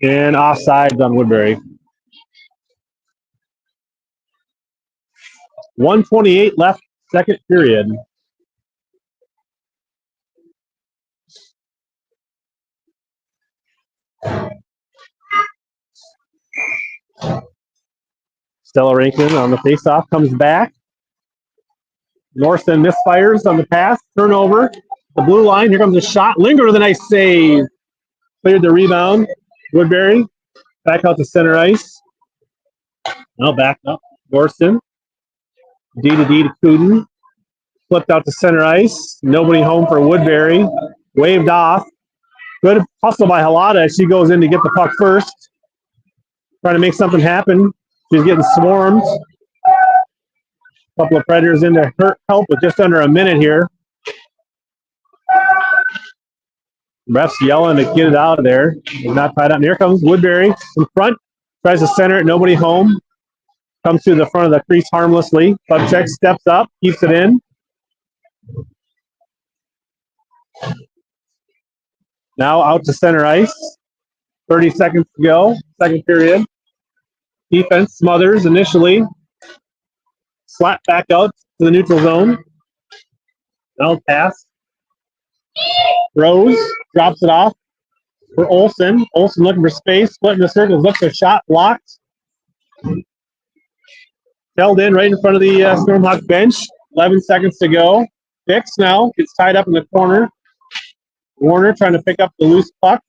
And offsides on Woodbury. 1:28 left, second period. Stella Rankin on the faceoff comes back. Norton misfires on the pass. Turnover. the blue line. Here comes a shot. Linger with a nice save. Cleared the rebound. Woodbury back out to center ice. Now back up. Dorston. D to Cooten. Flipped out to center ice. Nobody home for Woodbury. Waved off. Good hustle by Halata. She goes in to get the puck first. Trying to make something happen. She's getting swarmed. A couple of Predators in to help with just under a minute here. Refs yelling to get it out of there. They're not tied up. And here comes Woodbury in front. Tries to center it. Nobody home. Comes to the front of the crease harmlessly. Klubchek steps up. Keeps it in. Now out to center ice. 30 seconds to go. Second period. Defense smothers initially. Slap back out to the neutral zone. Now pass. Rose drops it off for Olsen. Olsen looking for space. Splitting the circles. Looks for shot. Blocked. Held in right in front of the Stormhawk bench. 11 seconds to go. Fix now. Gets tied up in the corner. Warner trying to pick up the loose puck.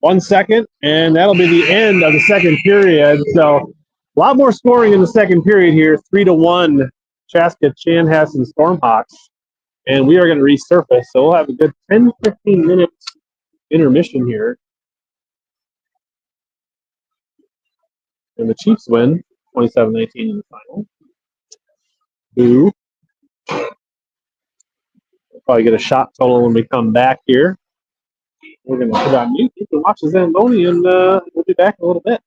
1 second, and that'll be the end of the second period. So a lot more scoring in the second period here. 3-1, Chaska Chanhassen Stormhawks. And we are going to resurface. So we'll have a good 10, 15 minutes intermission here. And the Chiefs win 27-19 in the final. Boo. We'll probably get a shot total when we come back here. We're going to put on mute. You can watch the Zamboni, and we'll be back in a little bit.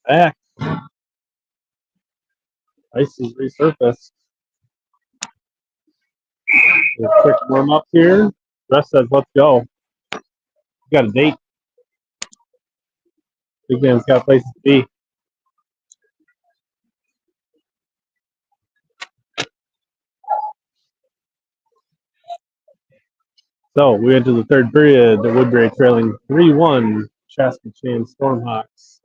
Back. Ice is resurfaced. A quick warm up here. Rest says, let's go. We got a date. Big man's got places to be. So we into the third period. The Woodbury trailing 3-1. Chaska Stormhawks.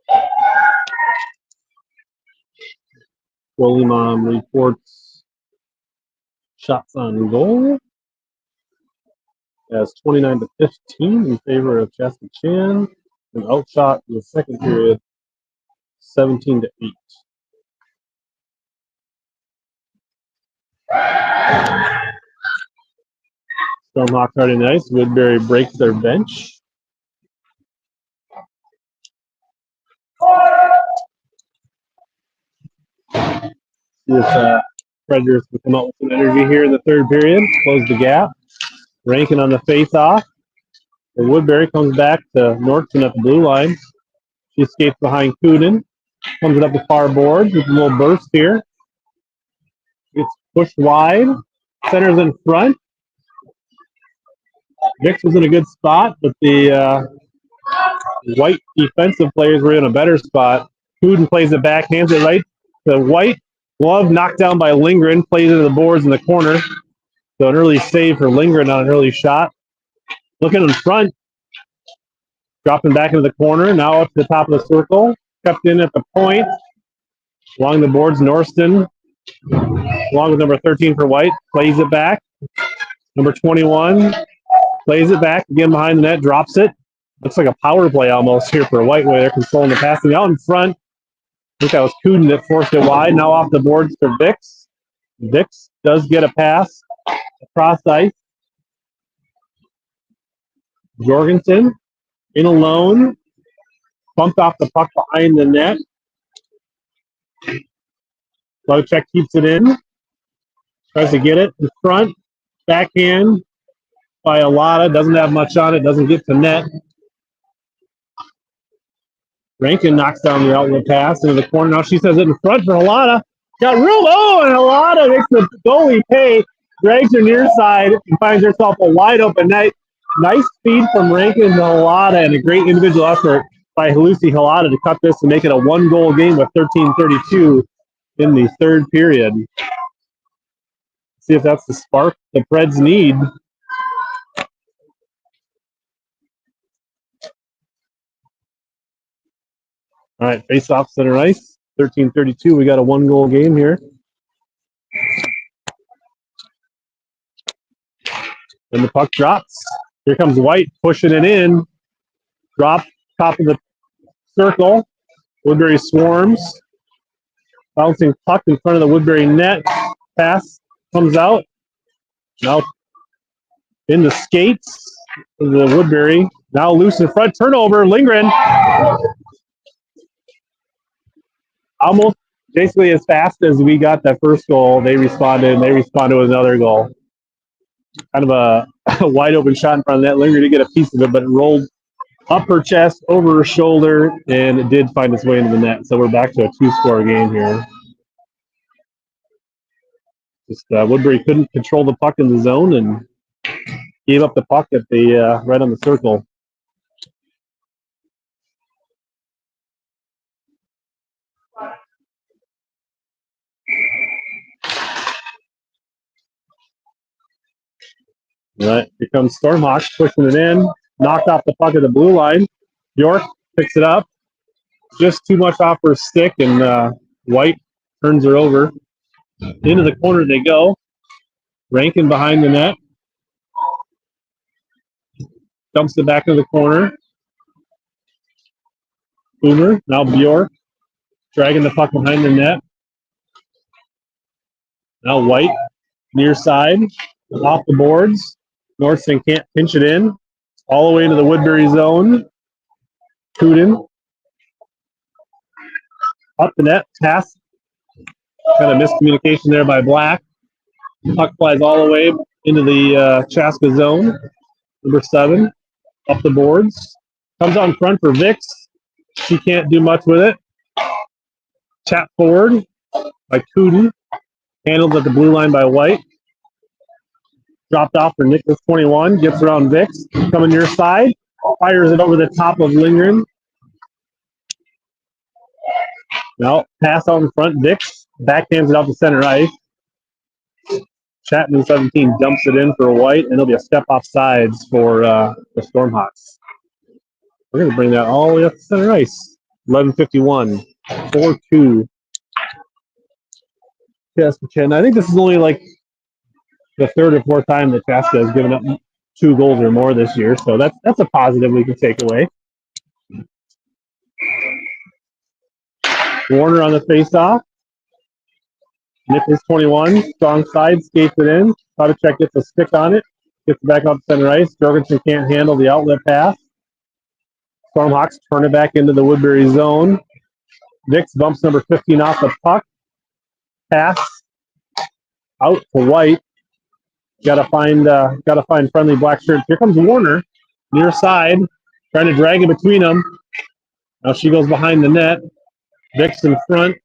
Goalie Mom reports shots on goal. As 29-15 in favor of Chaska Chan. An outshot in the second period, 17-8. Stormhawks already nice. Woodbury breaks their bench. See if Predators will come out with some energy here in the third period. Close the gap. Rankin on the face-off. And Woodbury comes back to Norton at the blue line. She escapes behind Kuden. Comes it up the far boards with a little burst here. Gets pushed wide. Centers in front. Vix was in a good spot, but the White defensive players were in a better spot. Kuden plays it back, hands it right to White. Glove knocked down by Lindgren. Plays into the boards in the corner. So an early save for Lindgren on an early shot. Looking in front. Dropping back into the corner. Now up to the top of the circle. Kept in at the point. Along the boards, Norston. Along with number 13 for White. Plays it back. Number 21. Plays it back. Again behind the net. Drops it. Looks like a power play almost here for White, where they're controlling the passing out in front. I think that was Kuden that forced it wide. Now off the boards for Vix. Vix does get a pass across ice. Jorgensen in alone. Bumped off the puck behind the net. Wojciech keeps it in. Tries to get it in front. Backhand by Alada. Doesn't have much on it. Doesn't get to net. Rankin knocks down the outlet pass into the corner. Now she says it in front for Alada. Got room. Oh, and Alada makes the goalie pay. Drags her near side and finds herself a wide open net. Nice speed from Rankin to Alada and a great individual effort by Lucy Halada to cut this and make it a one-goal game with 13:32 in the third period. See if that's the spark the Preds need. All right, face-off center ice, 13:32. We got a one-goal game here. And the puck drops. Here comes White pushing it in. Drop, top of the circle. Woodbury swarms. Bouncing puck in front of the Woodbury net. Pass comes out. Now in the skates of the Woodbury. Now loose in front. Turnover. Lindgren. Almost basically as fast as we got that first goal, they responded, and they responded with another goal. Kind of a wide open shot in front of that. Lindgren did get a piece of it, but it rolled up her chest, over her shoulder, and it did find its way into the net. So we're back to a two-score game here. Just Woodbury couldn't control the puck in the zone and gave up the puck at the right on the circle. All right, here comes Stormhawks pushing it in. Knocked off the puck at the blue line. York picks it up. Just too much off her stick, and White turns her over. Into the corner they go. Rankin behind the net. Dumps it back into the corner. Boomer, now Bjork. Dragging the puck behind the net. Now White, near side. Off the boards. Northson can't pinch it in. All the way into the Woodbury zone. Kuden. Up the net. Pass. Kind of miscommunication there by Black. Puck flies all the way into the Chaska zone. Number 7. Up the boards. Comes out in front for Vix. She can't do much with it. Tap forward by Kuden. Handled at the blue line by White. Dropped off for Nicholas 21. Gets around Vix. Coming near side. Fires it over the top of Lindgren. Now, pass out in front. Vix backhands it out to center ice. Chapman 17 dumps it in for White, and it'll be a step off sides for the Stormhawks. We're going to bring that all the way up to center ice. 11:51. 4-2. Chaska. I think this is only like the third or fourth time that Chaska has given up 2 goals or more this year, so that's a positive we can take away. Warner on the faceoff. Nicholas 21, strong side, skates it in. Kravicek gets a stick on it, gets it back out to center ice. Jorgensen can't handle the outlet pass. Stormhawks turn it back into the Woodbury zone. Vix bumps number 15 off the puck. Pass out to White. Gotta find friendly black shirts. Here comes Warner, near side, trying to drag it between them. Now she goes behind the net. Vix in front.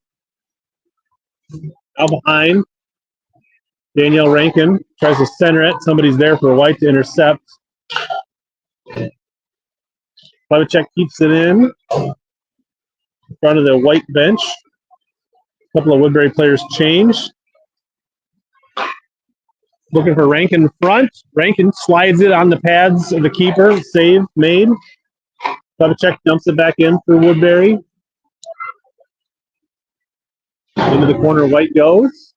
Now behind. Danielle Rankin tries to center it. Somebody's there for White to intercept. Kravicek keeps it in front of the White bench. A couple of Woodbury players change. Looking for Rankin in front. Rankin slides it on the pads of the keeper. Save made. Kravicek dumps it back in for Woodbury. Into the corner, White goes.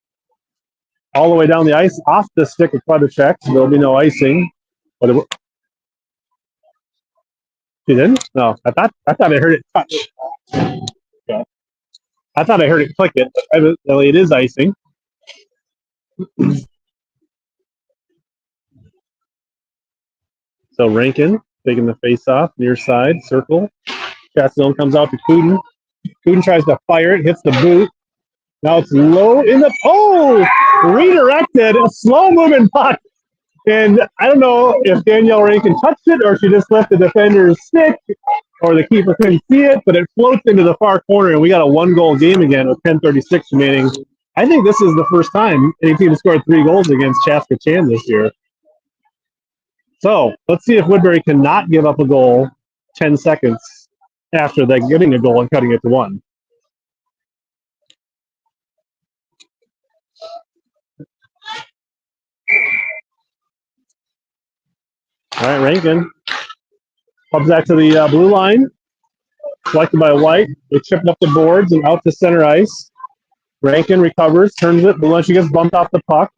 All the way down the ice, off the stick of Kravicek, so there'll be no icing. But she didn't? No, I thought I heard it touch. Yeah. I thought I heard it click it, but evidently it is icing. So Rankin taking the face off, near side, circle. Chaska comes out to Kuden. Kuden tries to fire it, hits the boot. Now it's low in the redirected, a slow moving puck. And I don't know if Danielle Rankin touched it or she just left the defender's stick or the keeper couldn't see it, but it floats into the far corner and we got a 1-goal game again with 10:36 remaining. I think this is the first time any team has scored 3 goals against Chaska Chan this year. So let's see if Woodbury cannot give up a goal 10 seconds after they getting a goal and cutting it to 1. All right, Rankin comes back to the blue line. Selected by White. They chip it up the boards and out to center ice. Rankin recovers, turns it, but once she gets bumped off the puck.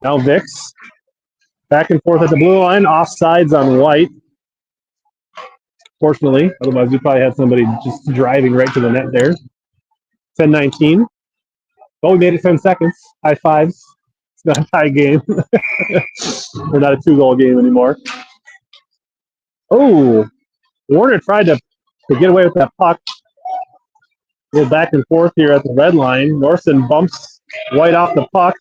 Now Vix. Back and forth at the blue line. Offsides on White. Fortunately, otherwise we probably had somebody just driving right to the net there. 10:19. Oh, we made it 10 seconds. High fives. It's not a tie game. We're not a 2-goal game anymore. Oh, Warner tried to get away with that puck. Go back and forth here at the red line. Norson bumps White off the puck.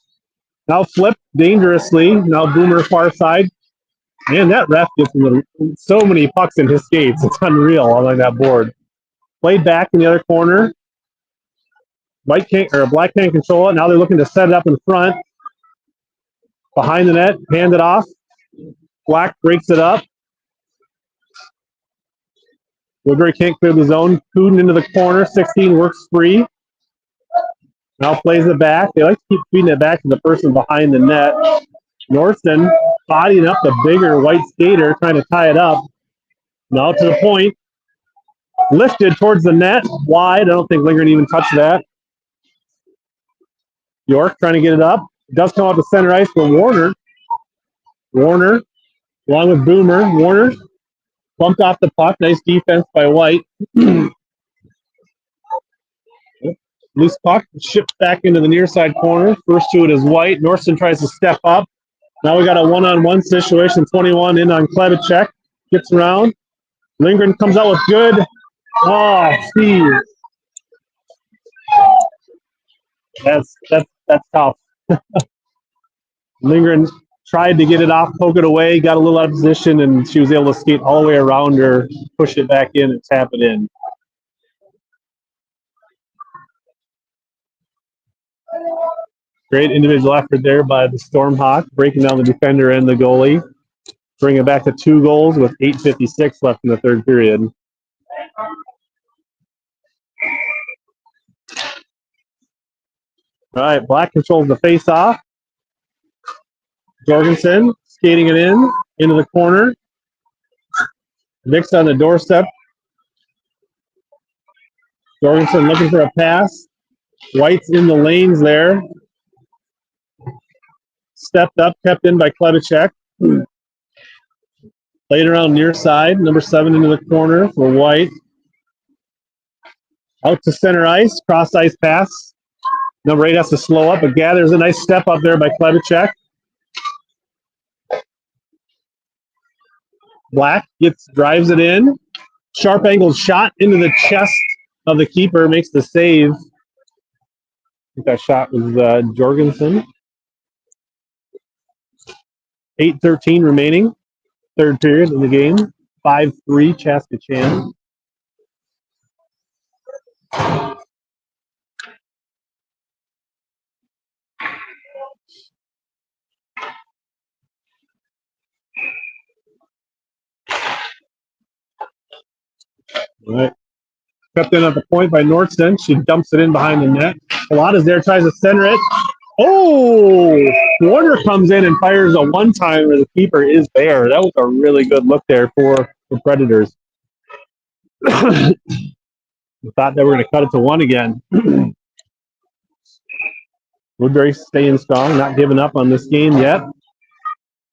Now flipped dangerously. Now Boomer far side. Man, that ref gets so many pucks in his skates. It's unreal along that board. Played back in the other corner. White can't, or Black can't control it. Now they're looking to set it up in front. Behind the net, hand it off. Black breaks it up. Woodbury can't clear the zone. Kuden into the corner. 16 works free. Now plays it back. They like to keep feeding it back to the person behind the net. Norton bodying up the bigger White skater, trying to tie it up. Now to the point. Lifted towards the net. Wide. I don't think Lindgren even touched that. York trying to get it up. It does come out to center ice for Warner. Warner, along with Boomer. Warner bumped off the puck. Nice defense by White. Loose puck, shipped back into the near side corner. First to it is White. Norton tries to step up. Now we got a one-on-one situation. 21 in on Kravicek. Gets around. Lindgren comes out with good. Oh, geez. That's tough. Lindgren tried to get it off, poke it away, got a little out of position, and she was able to skate all the way around her, push it back in, and tap it in. Great individual effort there by the Stormhawk, breaking down the defender and the goalie. Bring it back to 2 goals with 8:56 left in the third period. All right, Black controls the face-off. Jorgensen skating it into the corner. Nick's on the doorstep. Jorgensen looking for a pass. White's in the lanes there. Stepped up, kept in by Klebicek. Played around near side. Number 7 into the corner for White. Out to center ice. Cross ice pass. Number 8 has to slow up, but gathers a nice step up there by Klebicek. Black drives it in. Sharp angled shot into the chest of the keeper. Makes the save. I think that shot was Jorgensen. 8:13 remaining. Third period in the game. 5-3 Chaska Chan. All right. Kept in at the point by Nordsten. She dumps it in behind the net. Palata's there, tries to center it. Oh! Warner comes in and fires a one-timer. The keeper is there. That was a really good look there for the Predators. Thought they were going to cut it to 1 again. Woodbury staying strong, not giving up on this game yet.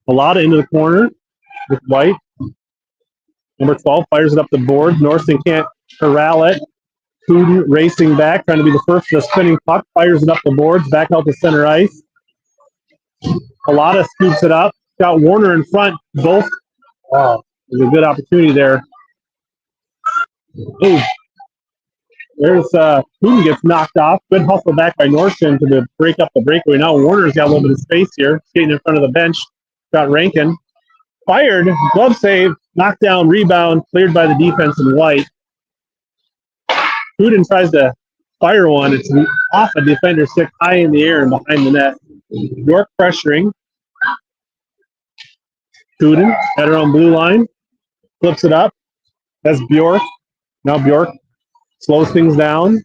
Palata into the corner with White. Number 12 fires it up the board. Norson can't corral it. Kuden racing back, trying to be the first to the spinning puck. Fires it up the boards, back out to center ice. Palata scoops it up. Got Warner in front. Both. Wow, there's a good opportunity there. Ooh. There's Kuden gets knocked off. Good hustle back by Norson to break up the breakaway. Now Warner's got a little bit of space here. Skating in front of the bench. Got Rankin. Fired. Glove save. Knockdown. Rebound. Cleared by the defense in White. Kuden tries to fire one. It's off a defender's stick, high in the air and behind the net. York pressuring. Kuden at her own blue line. Flips it up. That's Bjork. Now Bjork slows things down.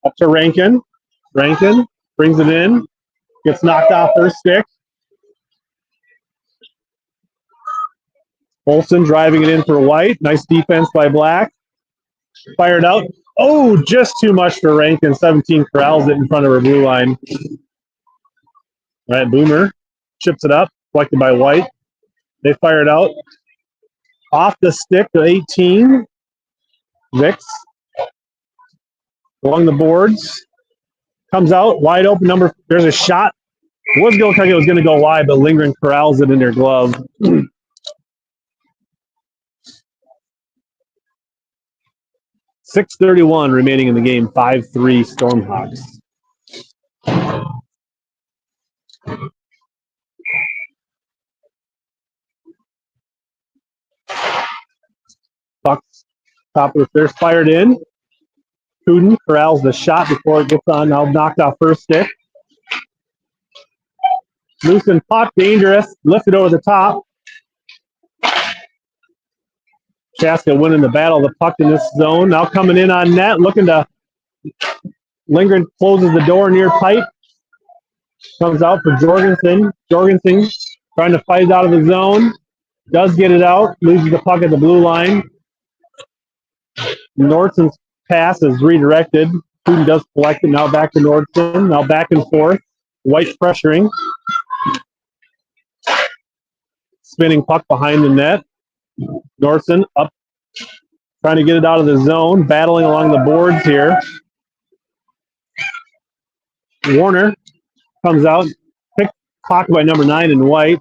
Up to Rankin. Rankin brings it in. Gets knocked off her stick. Olsen driving it in for White. Nice defense by Black. Fired out. Oh, just too much for Rankin. 17 corrals it in front of her blue line. All right, Boomer chips it up. Collected by White. They fire it out. Off the stick to 18. Vicks. Along the boards. Comes out. Wide open number. There's a shot. It was going like it was going to go wide, but Lindgren corrals it in their glove. 6:31 remaining in the game. 5-3 Stormhawks. Pucks top of the stairs, fired in. Kuden corrals the shot before it gets on. Now knocked off first stick. Loosened puck, dangerous. Lifted over the top. Chaska winning the battle of the puck in this zone. Now coming in on net, looking to. Lindgren closes the door near pipe. Comes out for Jorgensen. Jorgensen trying to fight it out of the zone. Does get it out. Loses the puck at the blue line. Nordson's pass is redirected. Kuden does collect it. Now back to Nordson. Now back and forth. White pressuring. Spinning puck behind the net. Nordson up, trying to get it out of the zone, battling along the boards here. Warner comes out, picked pocket by number 9 in White.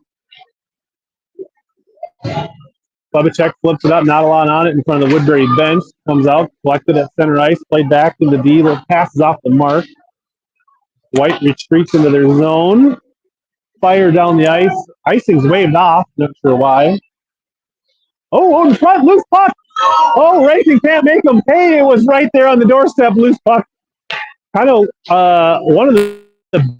Klebicek flips it up, not a lot on it in front of the Woodbury bench. Comes out, collected at center ice, played back into D, passes off the mark. White retreats into their zone. Fire down the ice. Icing's waved off, not sure why. Oh, in front, loose puck. Oh, Rankin can't make him pay. It was right there on the doorstep, loose puck. Kind of one of the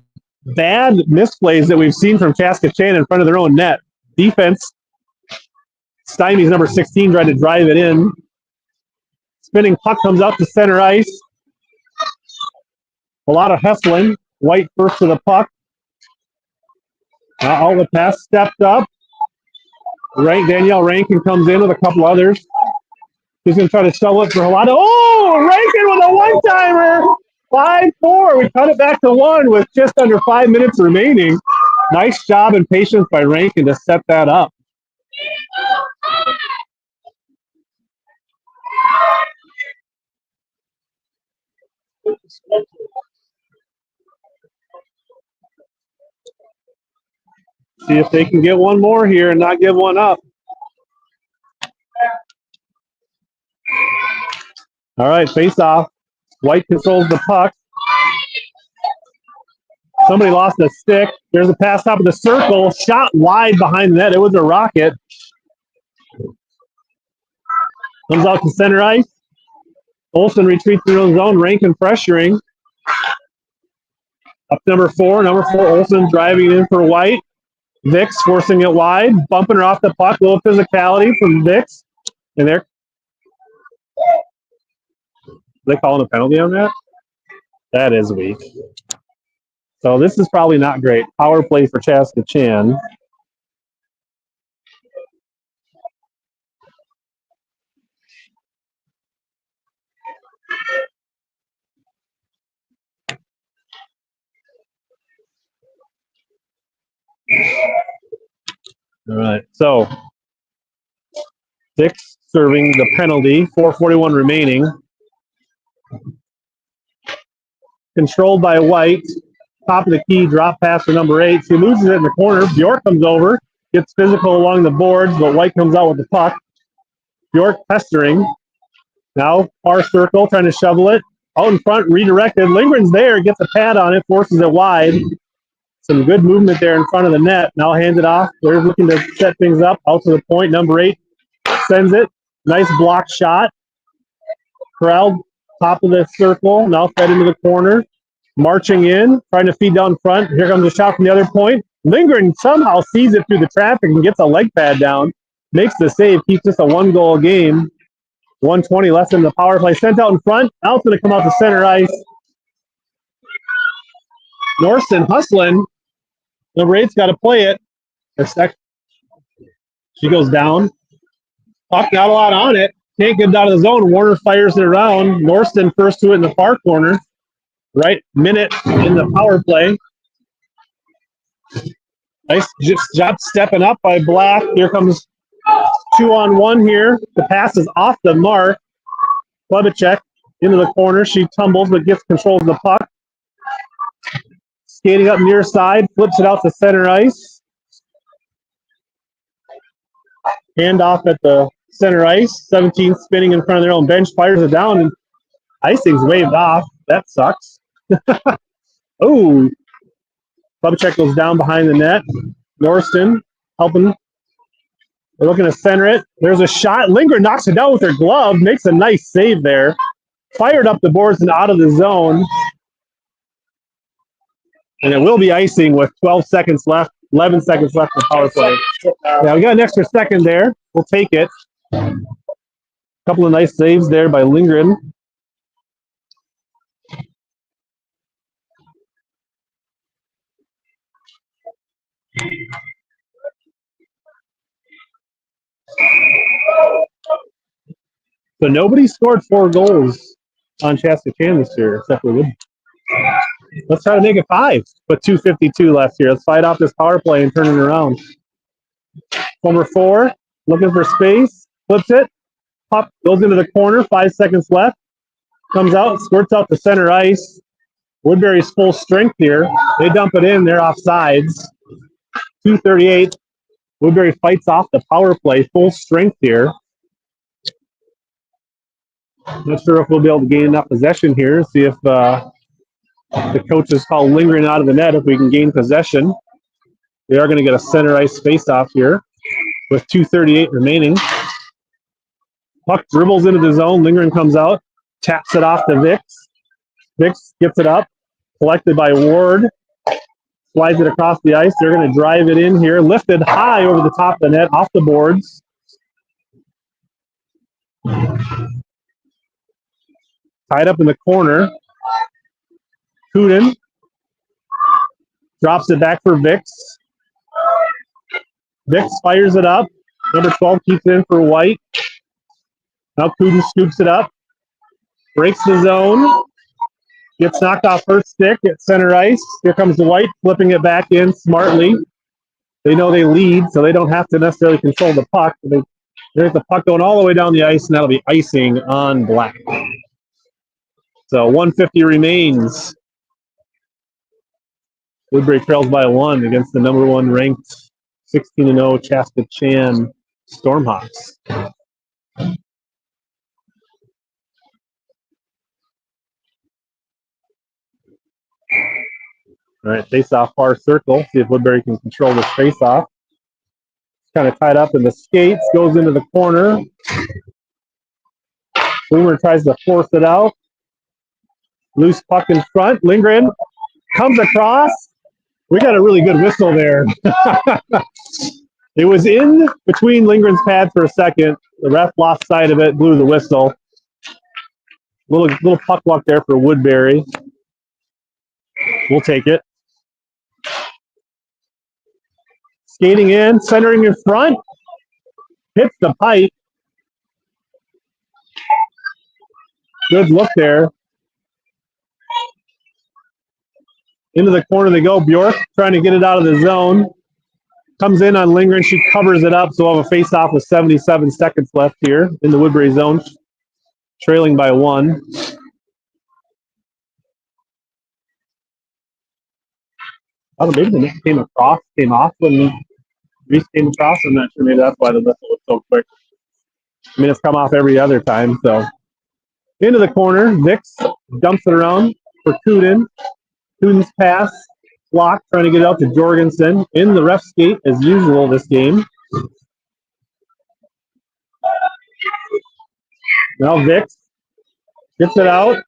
bad misplays that we've seen from Chaska in front of their own net. Defense stymies number 16, tried to drive it in. Spinning puck comes out to center ice. A lot of hustling. White first to the puck. Outlet pass stepped up. Danielle Rankin comes in with a couple others. He's going to try to shovel it for a lot of. Oh, Rankin with a one-timer. 5-4. We cut it back to 1 with just under 5 minutes remaining. Nice job and patience by Rankin to set that up. See if they can get one more here and not give one up. All right, face off. White controls the puck. Somebody lost a stick. There's a pass top of the circle. Shot wide behind the net. It was a rocket. Comes out to center ice. Olsen retreats to their own zone. Rankin pressuring. Up number 4. Number 4, Olsen driving in for White. Vix forcing it wide. Bumping her off the puck. A little physicality from Vix. And there. Are they calling a penalty on that? That is weak. So this is probably not great. Power play for Chaska Chan. All right, so Vix serving the penalty. 4:41 remaining. Controlled by White. Top of the key, drop pass for number 8. She loses it in the corner. Bjork comes over, gets physical along the boards, but White comes out with the puck. Bjork pestering. Now far circle, trying to shovel it. Out in front, redirected. Lindgren's there, gets a pad on it, forces it wide. Some good movement there in front of the net. Now hands it off. They're looking to set things up. Out to the point. Number 8 sends it. Nice block shot. Corral, top of the circle. Now fed into the corner. Marching in, trying to feed down front. Here comes a shot from the other point. Lindgren somehow sees it through the traffic and gets a leg pad down. Makes the save. Keeps this a 1-goal game. 1:20 left in the power play. Sent out in front. Now it's going to come out to center ice. Norston hustling. Number 8's got to play it. She goes down. Puck not a lot on it. Can't get it out of the zone. Warner fires it around. Norston first to it in the far corner. Right minute in the power play. Nice job stepping up by Black. Here comes 2-on-1 here. The pass is off the mark. Klebacek into the corner. She tumbles but gets control of the puck. Skating up near side. Flips it out to center ice. Hand off at the center ice. 17 spinning in front of their own bench. Fires it down and icing's waved off. That sucks. Oh, Klebacek goes down behind the net. Norston helping. They're looking to center it. There's a shot. Lindgren knocks it down with her glove. Makes a nice save there. Fired up the boards and out of the zone. And it will be icing with 12 seconds left. 11 seconds left in the power play. Yeah, we got an extra second there. We'll take it. A couple of nice saves there by Lindgren. So nobody scored 4 goals on Chaska this year except for Woodbury. Let's try to make it 5 with 2:52 left here. Let's fight off this power play and turn it around. Number 4 looking for space, flips it, puck goes into the corner. 5 seconds left. Comes out, squirts out to center ice. Woodbury's full strength here. They dump it in. They're off sides. 2:38. Woodbury fights off the power play. Full strength here. Not sure if we'll be able to gain enough possession here. See if the coaches call Lindgren out of the net if we can gain possession. They are going to get a center ice face-off here with 2:38 remaining. Puck dribbles into the zone. Lindgren comes out, taps it off to Vix. Vix gets it up, collected by Ward. Slides it across the ice. They're going to drive it in here. Lifted high over the top of the net, off the boards. Tied up in the corner. Kuden drops it back for Vix. Vix fires it up. Number 12 keeps it in for White. Now Kuden scoops it up. Breaks the zone. Gets knocked off first stick at center ice. Here comes the White, flipping it back in smartly. They know they lead, so they don't have to necessarily control the puck. There's the puck going all the way down the ice, and that'll be icing on black. So 150 remains. Woodbury trails by 1 against the number 1 ranked 16-0 Chaska Chan Stormhawks. All right, face-off far circle. See if Woodbury can control this face-off. Kind of tied up in the skates, goes into the corner. Boomer tries to force it out. Loose puck in front. Lindgren comes across. We got a really good whistle there. It was in between Lindgren's pads for a second. The ref lost sight of it, blew the whistle. Little puck luck there for Woodbury. We'll take it. Skating in, centering in front. Hits the pipe. Good look there. Into the corner they go. Bjork trying to get it out of the zone. Comes in on Lindgren. She covers it up, so we'll have a face-off with 77 seconds left here in the Woodbury zone. Trailing by 1. Oh, maybe the net came off when Reese came across. I'm not sure. Maybe that's why the whistle was so quick. I mean, it's come off every other time. So into the corner, Vix dumps it around for Kuden. Kuden's pass, block, trying to get out to Jorgensen. In the ref skate as usual this game. Now Vix gets it out.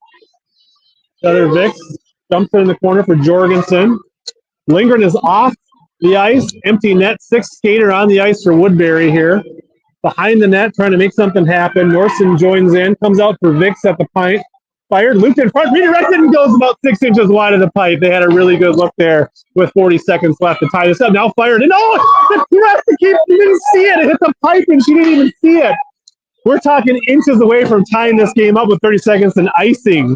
Other Vix dumps it in the corner for Jorgensen. Lindgren is off the ice, empty net, 6 skater on the ice for Woodbury here. Behind the net, trying to make something happen. Norson joins in, comes out for Vix at the point. Fired, looped in front, redirected, and goes about 6 inches wide of the pipe. They had a really good look there with 40 seconds left to tie this up. Now fired, and the press to keep, you didn't see it. It hit the pipe, and she didn't even see it. We're talking inches away from tying this game up with 30 seconds and icing.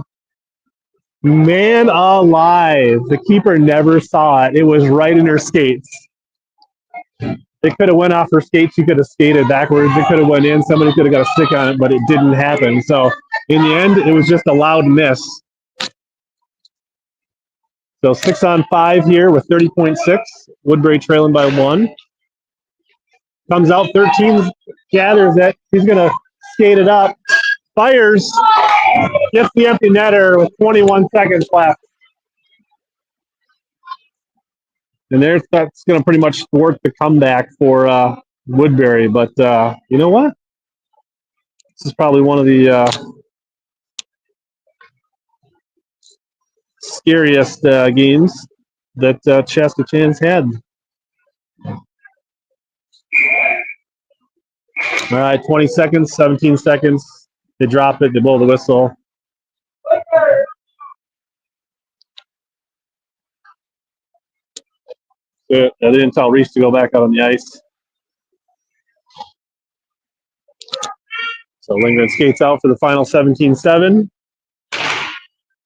Man alive. The keeper never saw it. It was right in her skates. They could have went off her skates. She could have skated backwards. It could have went in. Somebody could have got a stick on it, but it didn't happen. So in the end, it was just a loud miss. So 6-on-5 here with 30.6. Woodbury trailing by 1. Comes out 13, gathers it. He's going to skate it up. Fires. Gets the empty netter with 21 seconds left. And that's going to pretty much thwart the comeback for Woodbury. But you know what? This is probably one of the scariest games that Chaska Chan's had. All right, 20 seconds, 17 seconds. They drop it, they blow the whistle. They didn't tell Reese to go back out on the ice. So Lindgren skates out for the final 17-7.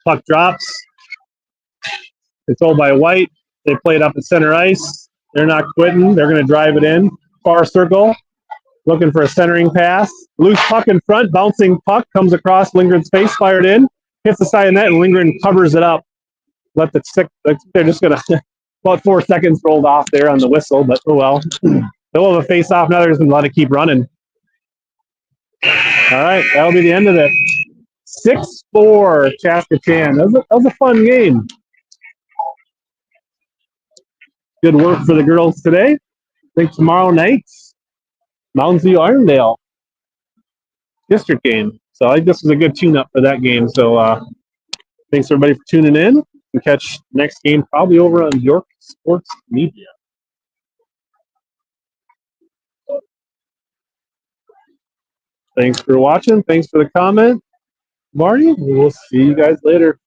Puck drops. It's owed by White. They play it up at center ice. They're not quitting. They're going to drive it in. Far circle. Looking for a centering pass. Loose puck in front. Bouncing puck comes across Lindgren's face. Fired in. Hits the side of the net, and Lindgren covers it up. Let the stick. They're just going to. About 4 seconds rolled off there on the whistle, but oh well. They'll have a face off. Now they're just going to let it keep running. All right, that'll be the end of it. 6-4 Chaska Chan. That was a fun game. Good work for the girls today. I think tomorrow night, Mountain View Irondale district game. So I think this was a good tune-up for that game. So thanks everybody for tuning in. can catch next game probably over on York Sports Media. Thanks for watching. Thanks for the comment, Marty. We'll see you guys later.